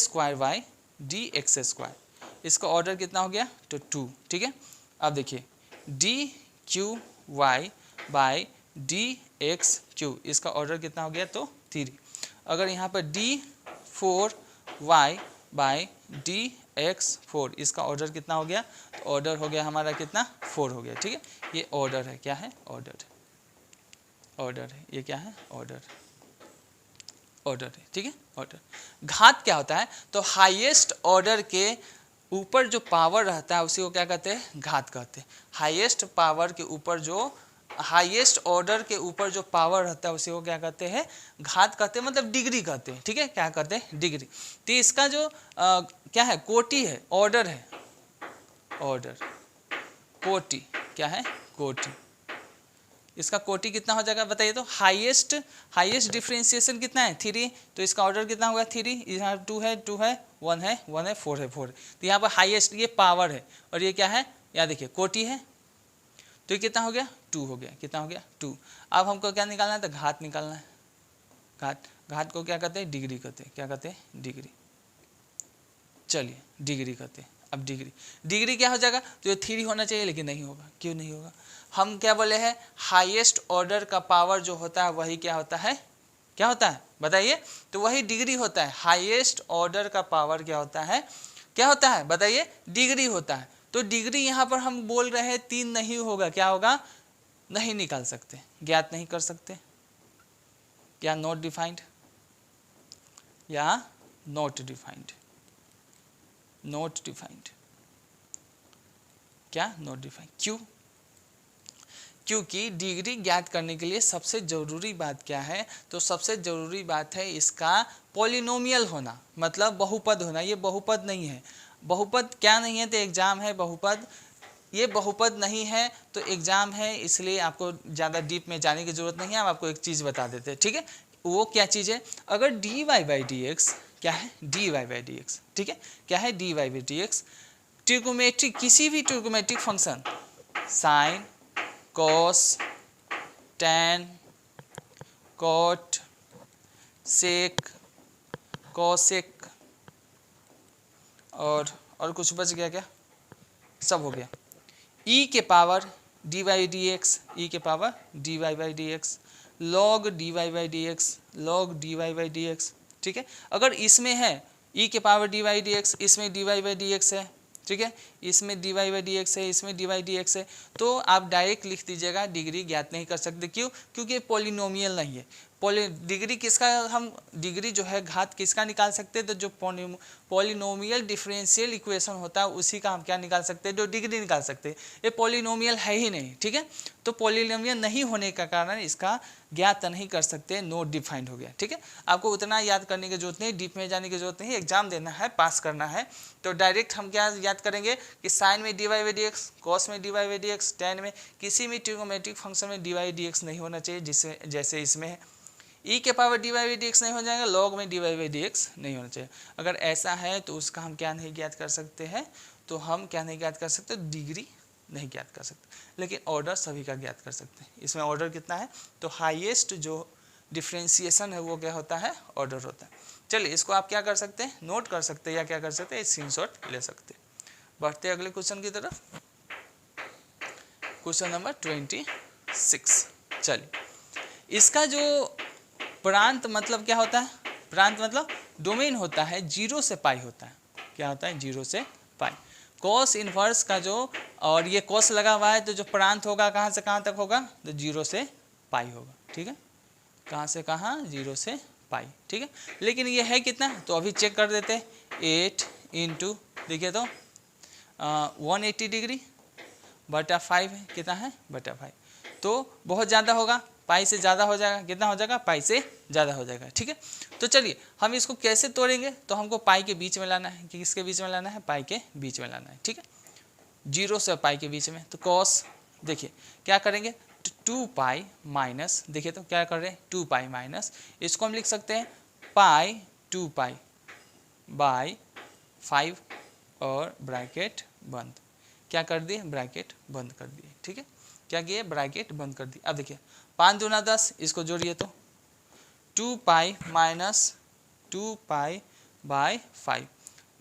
इसका ऑर्डर कितना हो गया, तो 2, ठीक है। अब देखिए dqy/dxq, इसका ऑर्डर कितना हो गया, तो 3। अगर यहाँ पर d4y/dx4, इसका ऑर्डर कितना हो गया, तो ऑर्डर हो गया हमारा कितना, 4 हो गया, ठीक है। ये ऑर्डर है, क्या है, ऑर्डर है, ऑर्डर है, ये क्या है, ऑर्डर, ऑर्डर है, ठीक है, ऑर्डर। घात क्या होता है, तो हाईएस्ट ऑर्डर के ऊपर जो पावर रहता है उसी को क्या कहते हैं, घात कहते हैं। हाईएस्ट पावर के ऊपर जो, हाईएस्ट ऑर्डर के ऊपर जो पावर रहता है उसी को क्या कहते हैं, घात कहते हैं, मतलब डिग्री कहते हैं, ठीक है, क्या कहते हैं, डिग्री। तो इसका जो क्या है, कोटि है, ऑर्डर है, ऑर्डर, कोटि क्या है, कोटि। इसका कोटि कितना हो जाएगा बताइए तो, हाईएस्ट डिफरेंशिएशन कितना है 3, तो इसका ऑर्डर कितना होगा 3, यहाँ 2 है 2 है 1 है 1 है 4 है 4 है, तो यहाँ पर हाईएस्ट ये पावर है, और ये क्या है, यहाँ देखिए कोटि है, तो ये कितना हो गया 2 हो गया, कितना हो गया 2। अब हमको क्या निकालना है, तो घात निकालना है, घात को क्या कहते हैं, डिग्री कहते हैं, क्या कहते हैं, डिग्री। चलिए डिग्री कहते हैं। अब डिग्री क्या हो जाएगा, तो ये 3 होना चाहिए, लेकिन नहीं होगा, क्यों नहीं होगा, हम क्या बोले हैं, हाईएस्ट ऑर्डर का पावर जो होता है वही क्या होता है, क्या होता है बताइए, तो वही डिग्री होता है। हाईएस्ट ऑर्डर का पावर क्या होता है, क्या होता है बताइए, डिग्री होता है। तो डिग्री यहाँ पर हम बोल रहे हैं 3 नहीं होगा, क्या होगा, नहीं निकाल सकते, ज्ञात नहीं कर सकते, या नॉट डिफाइंड, या नॉट डिफाइंड, नॉट डिफाइंड, क्या नॉट डिफाइंड, क्यों, क्योंकि डिग्री ज्ञात करने के लिए सबसे ज़रूरी बात क्या है, तो सबसे ज़रूरी बात है इसका पॉलिनोमियल होना, मतलब बहुपद होना। ये बहुपद नहीं है, बहुपद क्या नहीं है, तो एग्जाम है बहुपद, ये बहुपद नहीं है तो एग्जाम है, इसलिए आपको ज़्यादा डीप में जाने की ज़रूरत नहीं है। हम आपको एक चीज़ बता देते हैं, ठीक है, वो क्या चीज़ है, अगर d y by d x क्या है, d y by d x, ठीक है, क्या है d y by d x, trigonometric किसी भी trigonometric function, sine, cos, tan, cot, sec, cosec, और कुछ बच गया क्या, सब हो गया, ई के power d y d x, e के power d y by d x, log d y by d x, log d y by d x, ठीक है। अगर इसमें है ई के power d y d x, इसमें d y by d x है, ठीक है, इसमें d y by d x है, इसमें डी वाई डी एक्स है, तो आप डायरेक्ट लिख दीजिएगा डिग्री ज्ञात नहीं कर सकते, क्यों, क्योंकि पॉलिनोमियल नहीं है। डिग्री किसका, हम डिग्री जो है घात किसका निकाल सकते हैं, तो जो पॉलिनोमियल डिफरेंशियल इक्वेशन होता है उसी का हम क्या निकाल सकते हैं, जो डिग्री निकाल सकते हैं। ये पॉलिनोमियल है ही नहीं, ठीक है, तो पॉलिनोमियल नहीं होने का कारण इसका ज्ञात नहीं कर सकते, नोट डिफाइंड हो गया, ठीक है। आपको उतना याद करने की जरूरत नहीं, डीप में जाने की जरूरत नहीं, एग्जाम देना है, पास करना है, तो डायरेक्ट हम क्या याद करेंगे कि साइन में d y by d x, cos में d y by d x, tan में, किसी भी ट्रिगोमेट्रिक फंक्शन में डी वाई डी एक्स नहीं होना चाहिए, जिससे जैसे इसमें है, ई के power d y by d x नहीं हो जाएगा, लॉग में d y by d x नहीं होना चाहिए। अगर ऐसा है तो उसका हम क्या नहीं ज्ञात कर सकते हैं, तो हम क्या नहीं ज्ञात कर सकते, डिग्री नहीं ज्ञात कर सकते, लेकिन ऑर्डर सभी का ज्ञात कर सकते हैं। इसमें ऑर्डर कितना है, तो हाईएस्ट जो डिफ्रेंशिएशन है वो क्या होता है, ऑर्डर होता है। चलिए इसको आप क्या कर सकते हैं, नोट कर सकते हैं, या क्या कर सकते हैं, स्क्रीनशॉट ले सकते हैं। बढ़ते अगले क्वेश्चन की तरफ, क्वेश्चन नंबर 26। चलिए इसका जो प्रांत मतलब क्या होता है, प्रांत मतलब डोमेन होता है, 0 से पाई होता है, क्या होता है 0 से पाई। कॉस इन्वर्स का जो, और ये कॉस लगा हुआ है, तो जो प्रांत होगा कहाँ से कहाँ तक होगा, तो 0 से पाई होगा, ठीक है, कहाँ से कहाँ, 0 से पाई, ठीक है। लेकिन ये है कितना, तो अभी चेक कर देते हैं, 8 इंटू देखिए तो 180 डिग्री बटा 5 है, कितना है बटा 5, तो बहुत ज़्यादा होगा, पाई से ज़्यादा हो जाएगा, कितना हो जाएगा, पाई से ज़्यादा हो जाएगा, ठीक है। तो चलिए हम इसको कैसे तोड़ेंगे, तो हमको पाई के बीच में लाना है, कि किसके बीच में लाना है, पाई के बीच में लाना है, ठीक है, 0 से पाई के बीच में। तो कॉस देखिए क्या करेंगे, 2 पाई माइनस, देखिए तो क्या कर रहे हैं, 2 पाई माइनस, इसको हम लिख सकते हैं पाई 2 पाई बाई 5, और ब्रैकेट बंद, क्या कर दिए, ब्रैकेट बंद कर दिए, ठीक है, क्या किए, ब्रैकेट बंद कर दिए। अब देखिए 5 दूना 10, इसको जोड़िए तो 2 पाई माइनस 2 पाई बाई 5,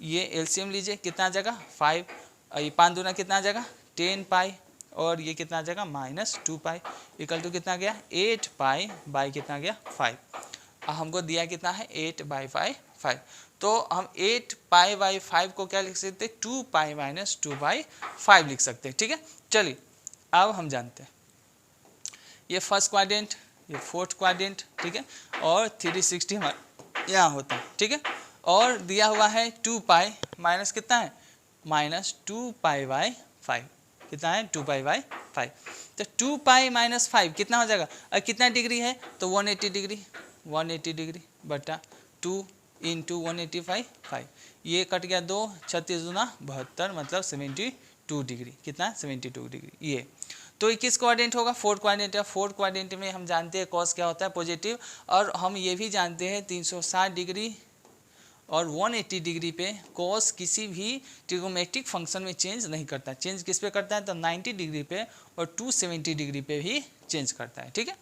ये एलसीएम लीजिए, कितना आ जाएगा 5, ये 5 दूना कितना आ जाएगा 10 पाई, और ये कितना आ जाएगा माइनस 2 पाई, इक्वल टू कितना गया 8 पाई बाई कितना गया 5। हमको दिया कितना है 8 बाई 5, तो हम 8 पाई बाई 5 को क्या लिख सकते हैं, 2 पाई माइनस 2 बाई 5 लिख सकते हैं, ठीक है। चलिए अब हम जानते हैं, ये फर्स्ट क्वाड्रेंट, ये फोर्थ क्वाड्रेंट, ठीक है, और 360 हमारे यहाँ होता है, ठीक है, और दिया हुआ है 2 पाई माइनस कितना है, माइनस 2 पाई बाई 5, कितना है 2 पाई बाई 5, तो 2 पाई माइनस 5 कितना हो जाएगा, और कितना डिग्री है, तो 180 डिग्री, 180 डिग्री बटा 2 इंटू 185, 5, ये कट गया 2, 36 दूना 72, मतलब 72 72 डिग्री, कितना 72 डिग्री। ये तो ये किस क्वाड्रेंट होगा, फोर्थ क्वाड्रेंट है। फोर्थ क्वाड्रेंट में हम जानते हैं कॉस क्या होता है, पॉजिटिव, और हम ये भी जानते हैं 360 डिग्री और 180 डिग्री पे कॉस किसी भी ट्रिगोनोमेट्रिक फंक्शन में चेंज नहीं करता। चेंज किस पे करता है, तो 90 डिग्री पे और 270 डिग्री पे भी चेंज करता है, ठीक है।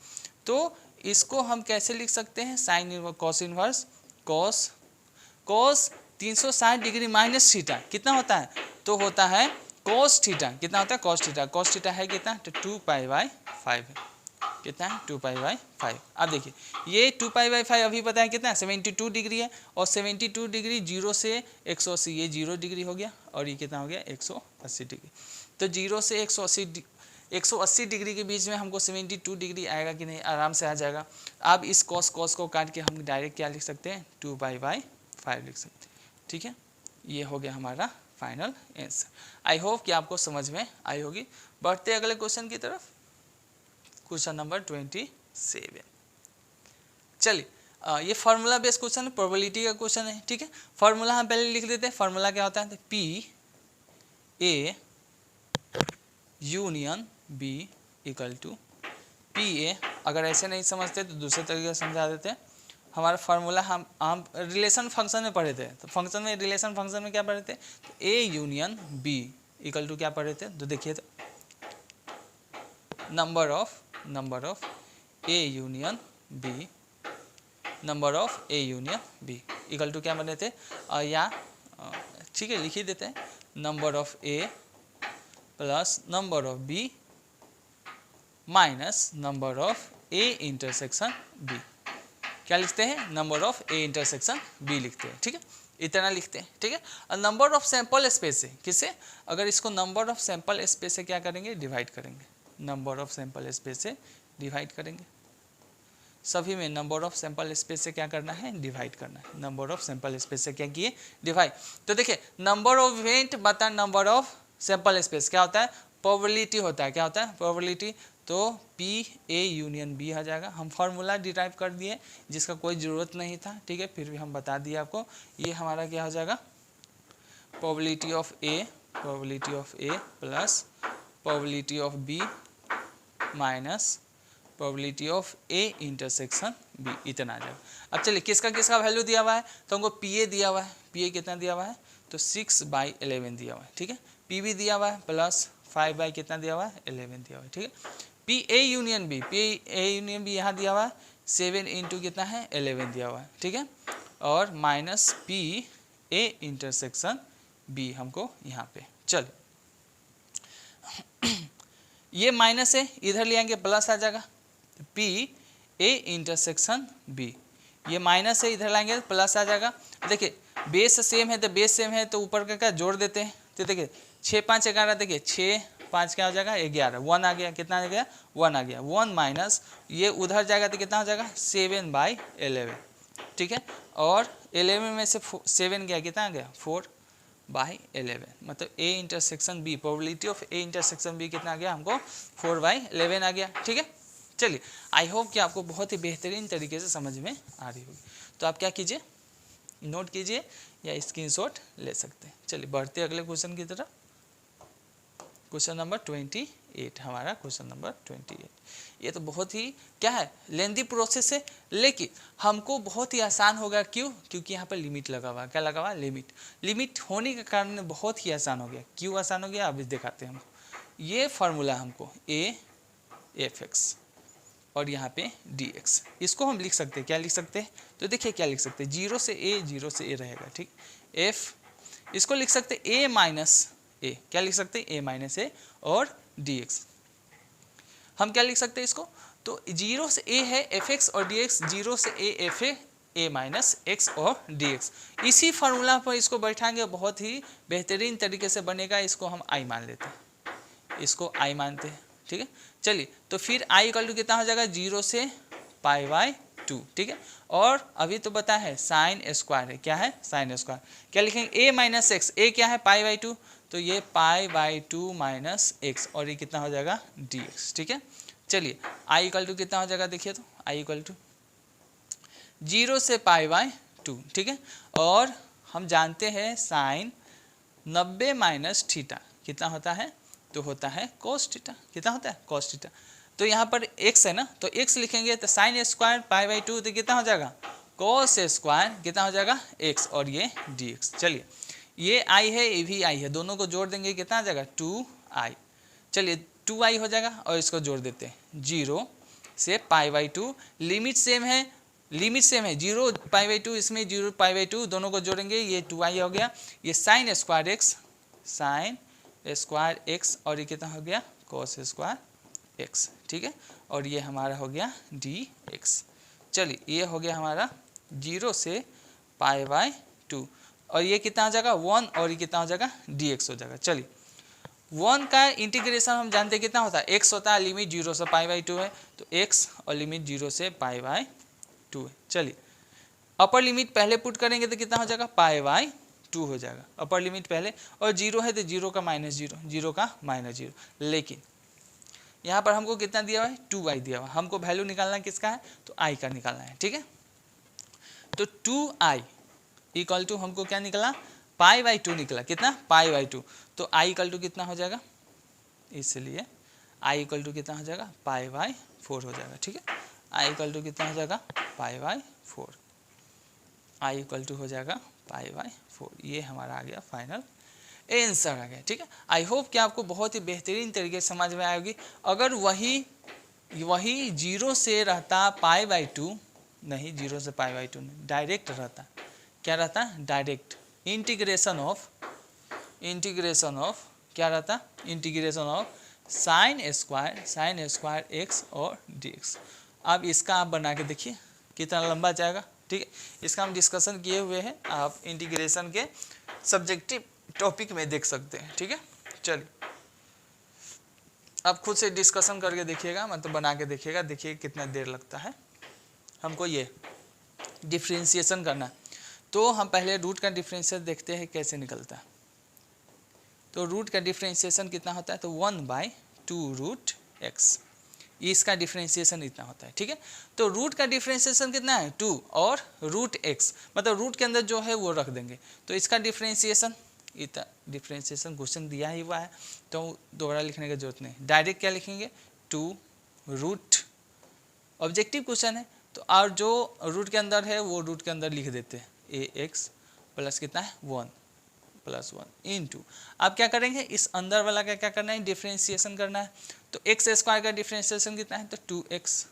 तो इसको हम कैसे लिख सकते हैं, sine inverse cos inverse cos 360 degree minus theta कितना होता है, तो होता है कॉस थीटा, कितना होता है कॉस थीटा है कितना, तो 2π/5 है, कितना है 2π/5। अब देखिए ये 2π/5 अभी पता है कितना है 72 डिग्री है, और 72 डिग्री 0 से 180, ये 0 डिग्री हो गया, और ये कितना हो गया 180 डिग्री। तो 0 से 180 डिग्री के बीच में हमको 72 डिग्री आएगा कि नहीं, आराम से आ जाएगा। अब इस कॉस को काट के हम डायरेक्ट क्या लिख सकते हैं, 2π/5 लिख सकते हैं, ठीक है। ये हो गया हमारा फाइनल आंसर। आई होप कि आपको समझ में आई होगी। बढ़ते अगले क्वेश्चन की तरफ, क्वेश्चन नंबर 27। चलिए ये फार्मूला बेस्ड क्वेश्चन है, प्रोबेबिलिटी का क्वेश्चन है, ठीक है। फार्मूला हम पहले लिख देते हैं। फार्मूला क्या होता है, P union B equal to PA। अगर ऐसे नहीं समझते तो दूसरे तरीके से समझा देते हैं। हमारा फार्मूला हम रिलेशन फंक्शन में पढ़े थे, तो फंक्शन में रिलेशन फंक्शन में क्या पढ़े थे, तो A union B equal to क्या पढ़े थे, तो देखिए तो number of A union B, number of A union B equal to क्या बने थे, या ठीक है लिख ही देते हैं, number of A plus number of B minus number of A intersection B। क्या लिखते हैं, number of A intersection B लिखते हैं, ठीक है, इतना लिखते हैं, ठीक है। और नंबर ऑफ सैंपल स्पेस से किससे, अगर इसको नंबर ऑफ सैंपल स्पेस से क्या करेंगे, डिवाइड करेंगे, नंबर ऑफ सैंपल स्पेस से डिवाइड करेंगे। सभी में नंबर ऑफ सैंपल स्पेस से क्या करना है, डिवाइड करना है। नंबर ऑफ सैंपल स्पेस से क्या किए, डिवाइड। तो देखिए नंबर ऑफ इवेंट बता नंबर ऑफ सैंपल स्पेस क्या होता है, प्रोबेबिलिटी होता है, क्या होता है प्रोबेबिलिटी। तो PA यूनियन B आ जाएगा। हम फार्मूला डिराइव कर दिए जिसका कोई ज़रूरत नहीं था, ठीक है, फिर भी हम बता दिए आपको। ये हमारा क्या हो जाएगा, probability of A plus probability of B minus probability of A intersection B, इतना आ जाएगा। अब चलिए किसका किसका वैल्यू दिया हुआ है, तो हमको PA दिया हुआ है, PA कितना दिया हुआ है, तो 6/11 दिया हुआ है, ठीक है। PB दिया हुआ है प्लस 5 कितना दिया हुआ है, 11 दिया हुआ है, ठीक है। PA यूनियन B यहाँ दिया हुआ है 7 इंटू कितना है 11 दिया हुआ है, ठीक है, और माइनस PA इंटरसेक्शन B हमको यहाँ पे। चल ये माइनस है, इधर ले आएंगे प्लस आ जाएगा, PA इंटरसेक्शन B। ये माइनस है, इधर लाएंगे प्लस आ जाएगा। देखिए बेस सेम है तो बेस सेम है तो ऊपर का क्या जोड़ देते हैं, तो देखिए 6 5 11, देखिए 6 5 क्या हो जाएगा 11, 1 आ गया, कितना आ गया 1 आ गया, 1 माइनस ये उधर जाएगा तो कितना हो जाएगा 7/11, ठीक है। और 11 में से 7 गया, कितना आ गया 4/11, मतलब A intersection B, probability of A intersection B कितना आ गया हमको 4/11 आ गया, ठीक है। चलिए आई होप कि आपको बहुत ही बेहतरीन तरीके से समझ में आ रही होगी। तो आप क्या कीजिए, नोट कीजिए या स्क्रीनशॉट ले सकते हैं। चलिए बढ़ते अगले क्वेश्चन की तरफ, क्वेश्चन नंबर 28, हमारा क्वेश्चन नंबर 28। ये तो बहुत ही क्या है, लेंदी प्रोसेस है, लेकिन हमको बहुत ही आसान होगा। क्यों, क्योंकि यहाँ पर लिमिट लगा हुआ, क्या लगा हुआ, लिमिट होने के कारण बहुत ही आसान हो गया। क्यों आसान हो गया, अब दिखाते हैं हमको। ये फार्मूला हमको AFX और यहाँ पे DX, इसको हम लिख सकते हैं, क्या लिख सकते हैं, तो देखिए क्या लिख सकते हैं, 0 से A रहेगा, ठीक। F इसको लिख सकते हैं A माइनस A, क्या लिख सकते हैं A माइनस A, और DX हम क्या लिख सकते हैं इसको, तो 0 से A है FX और DX, 0 से A FA A minus X और DX। इसी फार्मूला पर इसको बैठाएंगे, बहुत ही बेहतरीन तरीके से बनेगा। इसको हम I मान लेते हैं, इसको I मानते हैं, ठीक है। चलिए तो फिर I इक्वल टू कितना हो जाएगा, 0 से π/2, ठीक है। और अभी तो पता है साइन स्क्वायर है, क्या है साइन स्क्वायर, क्या लिखेंगे A माइनस एक्स, A क्या है π/2, तो ये π/2 माइनस एक्स, और ये कितना हो जाएगा DX, ठीक है। चलिए I इक्वल टू कितना हो जाएगा, देखिए तो I इक्वल टू 0 से π/2, ठीक है। और हम जानते हैं साइन 90 माइनस थीटा कितना होता है, तो होता है cos थीटा। कितना होता है, cos थीटा। तो यहाँ पर x है ना, तो x लिखेंगे तो साइन स्क्वायर पाई बाई 2, तो कितना हो जाएगा cos स्क्वायर, कितना हो जाएगा x, और ये dx। चलिए ये i है, ये भी i है, दोनों को जोड़ देंगे कितना आ जाएगा 2i। चलिए 2i हो जाएगा, और इसको जोड़ देते हैं 0 से पाई बाई 2, लिमिट सेम है, लिमिट सेम है 0 पाई बाई 2, इसमें 0 पाई बाई 2, दोनों को जोड़ेंगे ये 2i हो गया, ये sign square x, sign square x, और ये कितना हो गया cos स्क्वायर x, ठीक है, और ये हमारा हो गया dx। चलिए ये हो गया हमारा 0 से पाई बाई 2, और ये कितना हो जाएगा 1, और ये कितना हो जाएगा dx हो जाएगा। चलिए 1 का इंटीग्रेशन हम जानते हैं कितना होता है, x होता है, लिमिट 0 से पाई बाई 2 है, तो x और लिमिट 0 से पाई बाई 2 है। चलिए अपर लिमिट पहले पुट करेंगे तो कितना हो जाएगा पाई बाई 2 हो जाएगा, अपर लिमिट पहले, और 0 है तो 0 का -0, 0 का -0, लेकिन यहाँ पर हमको कितना दिया हुआ है 2i दिया हुआ है, हमको वैल्यू निकालना है किसका है, तो i का निकालना है, ठीक है। तो 2i इक्वल टू हमको क्या निकला, पाई बाई 2 निकला, कितना पाई बाई 2, तो i इक्वल टू कितना हो जाएगा, इसलिए i इक्वल टू कितना हो जाएगा पाई बाई 4 हो जाएगा, ठीक है। i इक्वल टू कितना हो जाएगा pi by 4, i equal to हो जाएगा पाई बाई 4, ये हमारा आ गया फाइनल आंसर आ गया, ठीक है। आई होप कि आपको बहुत ही बेहतरीन तरीके से समझ में आएगी। अगर वही 0 से रहता पाई बाई 2, नहीं 0 से पाई बाई 2 नहीं, डायरेक्ट रहता, क्या रहता डायरेक्ट इंटीग्रेशन ऑफ क्या रहता, integration of sine square x और dx। अब इसका आप बना के देखिए कितना लंबा जाएगा, ठीक है। इसका हम डिस्कशन किए हुए हैं, आप इंटीग्रेशन के सब्जेक्टिव टॉपिक में देख सकते हैं, ठीक है। चलिए आप खुद से डिस्कशन करके देखिएगा, मतलब बना के देखिएगा, देखिए कितना देर लगता है हमको ये डिफ्रेंशिएशन करना। तो हम पहले रूट का डिफ्रेंशिएशन देखते हैं कैसे निकलता है। तो रूट का डिफ्रेंशिएशन कितना होता है, तो 1/2 रूट x, इसका डिफ्रेंशिएशन इतना होता है, ठीक है। तो रूट का डिफ्रेंशिएशन कितना है 2, और रूट x, मतलब रूट के अंदर जो है वो रख देंगे, तो इसका डिफ्रेंशिएशन इतना, डिफ्रेंशिएशन क्वेश्चन दिया ही हुआ है तो दोबारा लिखने की जरूरत नहीं, डायरेक्ट क्या लिखेंगे 2 रूट, ऑब्जेक्टिव क्वेश्चन है तो, और जो रूट के अंदर है वो रूट के अंदर लिख देते हैं ax प्लस कितना है 1 + 1 इंटू, अब क्या करेंगे इस अंदर वाला का क्या करना है डिफ्रेंशिएशन करना है, तो x स्क्वायर का डिफ्रेंशिएशन कितना है, तो 2x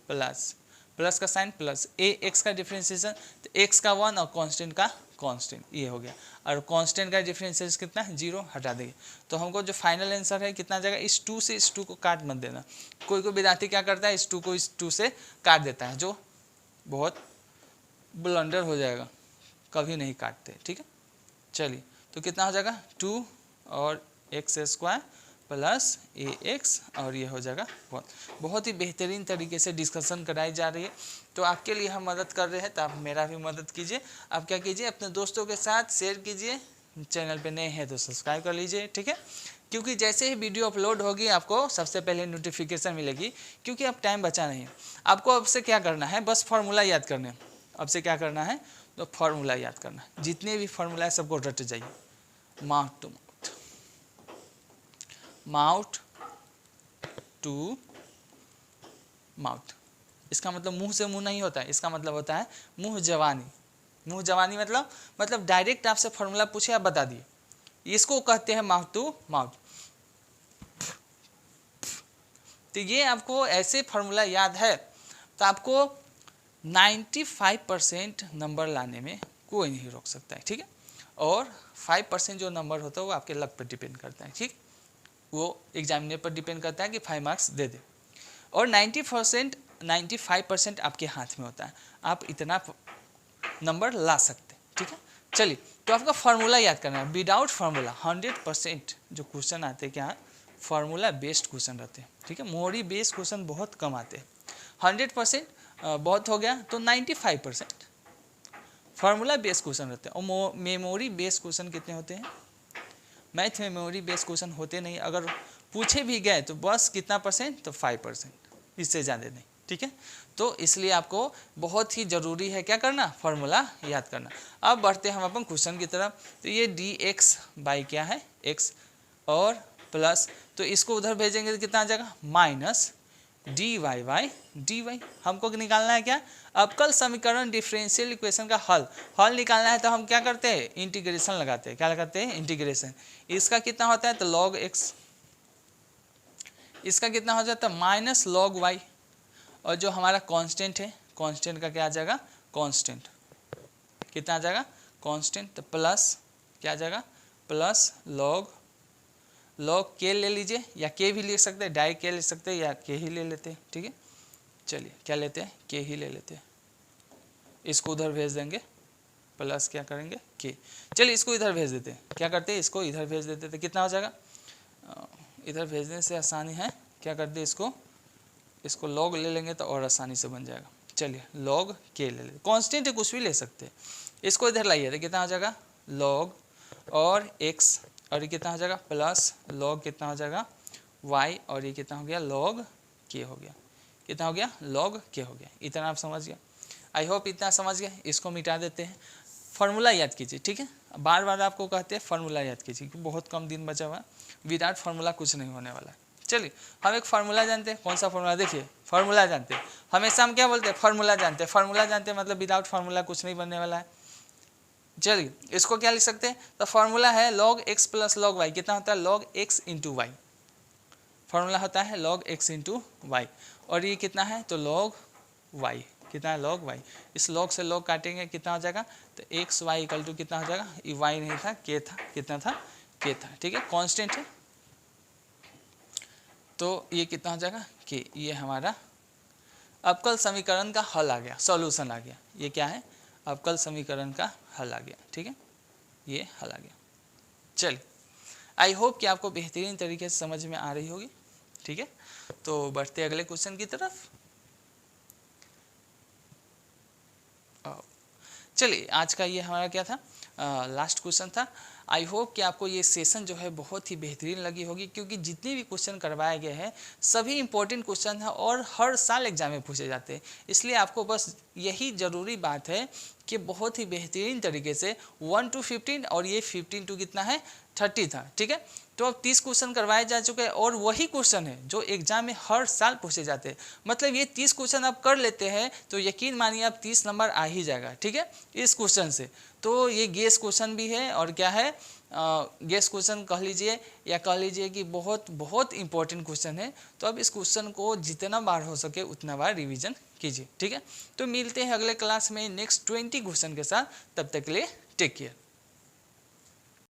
प्लस का साइन प्लस ax का डिफ्रेंशिएशन, तो x का 1 और कांस्टेंट का कांस्टेंट, ये हो गया, और कांस्टेंट का डिफरेंशिएशन कितना है 0, हटा देंगे। तो हमको जो फाइनल आंसर है कितना जाएगा, इस 2 से इस 2 को काट मत देना, कोई विद्यार्थी क्या करता है इस 2 को इस 2 से काट देता है, जो बहुत ब्लंडर हो जाएगा, कभी नहीं काटते, ठीक है। चलिए तो कितना हो जाएगा 2 और x स्क्वायर प्लस ax, और ये हो जाएगा 1। बहुत ही बेहतरीन तरीके से डिस्कशन कराई जा रही है, तो आपके लिए हम मदद कर रहे हैं, तो आप मेरा भी मदद कीजिए। आप क्या कीजिए अपने दोस्तों के साथ शेयर कीजिए, चैनल पे नए हैं तो सब्सक्राइब कर लीजिए, ठीक है। क्योंकि जैसे ही वीडियो अपलोड होगी आपको सबसे पहले नोटिफिकेशन मिलेगी, क्योंकि अब टाइम बचा नहीं है। आपको अब से क्या करना है, बस फार्मूला याद करने हैं। अब से क्या करना है, तो फार्मूला याद करना है, जितने भी फार्मूला है सबको रट जाइए, माउथ टू माउथ। इसका मतलब मुंह से मुंह नहीं होता है, इसका मतलब होता है मुंह जवानी। मुंह जवानी मतलब डायरेक्ट आपसे फार्मूला पूछे आप बता दिए, इसको कहते हैं माउथ टू माउथ। तो ये आपको ऐसे फार्मूला याद है तो आपको 95% नंबर लाने में कोई नहीं रोक सकता है, ठीक है। और 5% जो नंबर होता है वो आपके लक पर डिपेंड करता है, ठीक, वो एग्जामिनर पर डिपेंड करता है कि 5 मार्क्स दे दे। और 95% आपके हाथ में होता है, आप इतना नंबर ला सकते हैं, ठीक है। चलिए तो आपका फार्मूला याद करना है, विदाउट फार्मूला 100% जो क्वेश्चन आते हैं क्या फार्मूला बेस्ड क्वेश्चन रहते हैं, ठीक है। मोरी बेस्ड क्वेश्चन बहुत कम आते हैं। 100% बहुत हो गया तो 95% फार्मूला बेस्ड क्वेश्चन रहते हैं। और मेमोरी बेस्ड क्वेश्चन कितने होते हैं, मैथ में मेमोरी बेस्ड क्वेश्चन होते नहीं, अगर पूछे भी गए तो बस कितना परसेंट, तो 5%, इससे ज़्यादा नहीं, ठीक है। तो इसलिए आपको बहुत ही ज़रूरी है क्या करना, फार्मूला याद करना। अब बढ़ते हैं हम अपन क्वेश्चन की तरफ। तो ये dx बाई क्या है x, और प्लस, तो इसको उधर भेजेंगे तो कितना आ जाएगा माइनस dy बाई dy। हमको निकालना है क्या, अवकल समीकरण डिफरेंशियल इक्वेशन का हल निकालना है, तो हम क्या करते हैं इंटीग्रेशन लगाते हैं। क्या लगाते हैं इंटीग्रेशन। इसका कितना होता है तो log x, इसका कितना हो जाता है माइनस log y, और जो हमारा कांस्टेंट है, कांस्टेंट का क्या आ जाएगा कांस्टेंट, कितना आ जाएगा कांस्टेंट, तो प्लस क्या आ जाएगा प्लस log k ले लीजिए, या k भी लिख सकते हैं, डाई k ले सकते हैं, या k ही ले लेते हैं। ठीक है, चलिए क्या लेते हैं k ही ले लेते हैं, इसको उधर भेज देंगे, प्लस क्या करेंगे k। चलिए इसको इधर भेज देते हैं, क्या करते हैं इसको इधर भेज देते हैं, तो कितना हो जाएगा, इधर भेजने से आसानी है, क्या करते हैं इसको log ले लेंगे तो और आसानी से बन जाएगा। चलिए log k ले लेते, कांस्टेंट है कुछ भी ले सकते हैं, इसको इधर लाइए तो कितना हो जाएगा log और x, और ये कितना हो जाएगा प्लस log कितना हो जाएगा y, और ये कितना हो गया log k हो गया, कितना हो गया log k हो गया। इतना आप समझ गया, आई होप इतना समझ गया। इसको मिटा देते हैं, फार्मूला याद कीजिए। ठीक है, बार बार आपको कहते हैं फार्मूला याद कीजिए, क्योंकि बहुत कम दिन बचा हुआ है, विदाउट फार्मूला कुछ नहीं होने वाला है। चलिए हम एक फार्मूला जानते हैं, कौन सा फार्मूला, देखिए फार्मूला जानते हैं, हमेशा हम क्या बोलते हैं फार्मूला जानते हैं, फार्मूला जानते हैं मतलब विदाउट फार्मूला कुछ नहीं बनने वाला है। चलिए इसको क्या लिख सकते हैं, तो फार्मूला है log x plus log y, कितना होता है log x into y, formula होता है log x इंटू वाई, और ये कितना है तो log y, कितना है log y, इस log से log काटेंगे कितना हो जाएगा तो x y इक्वल टू कितना हो जाएगा, ये y नहीं था k था, कितना था k था। ठीक है, कांस्टेंट है, तो ये कितना हो जाएगा k, ये हमारा अवकल समीकरण का हल आ गया, सॉल्यूशन आ गया। ये क्या है अवकल समीकरण का हल आ गया। ठीक है, ये हल आ गया। चलिए आई होप कि आपको बेहतरीन तरीके से समझ में आ रही होगी। ठीक है, तो बढ़ते अगले क्वेश्चन की तरफ। चलिए आज का ये हमारा क्या था, लास्ट क्वेश्चन था। आई होप कि आपको ये सेशन जो है बहुत ही बेहतरीन लगी होगी, क्योंकि जितने भी क्वेश्चन करवाए गए हैं सभी इंपॉर्टेंट क्वेश्चन हैं और हर साल एग्जाम में पूछे जाते हैं। इसलिए आपको बस यही ज़रूरी बात है कि बहुत ही बेहतरीन तरीके से 1 to 15, और ये 15 to कितना है 30 था। ठीक है, तो अब 30 क्वेश्चन करवाए जा चुके हैं, और वही क्वेश्चन है जो एग्जाम में हर साल पूछे जाते हैं। मतलब ये 30 क्वेश्चन आप कर लेते हैं तो यकीन मानिए आप 30 नंबर आ ही जाएगा। ठीक है, इस क्वेश्चन से। तो ये गेस क्वेश्चन भी है, और क्या है गेस क्वेश्चन कह लीजिए, या कह लीजिए कि बहुत बहुत इंपॉर्टेंट क्वेश्चन है। तो अब इस क्वेश्चन को जितना बार हो सके उतना बार रिवीजन कीजिए। ठीक है, तो मिलते हैं अगले क्लास में नेक्स्ट 20 क्वेश्चन के साथ, तब तक के लिए टेक केयर।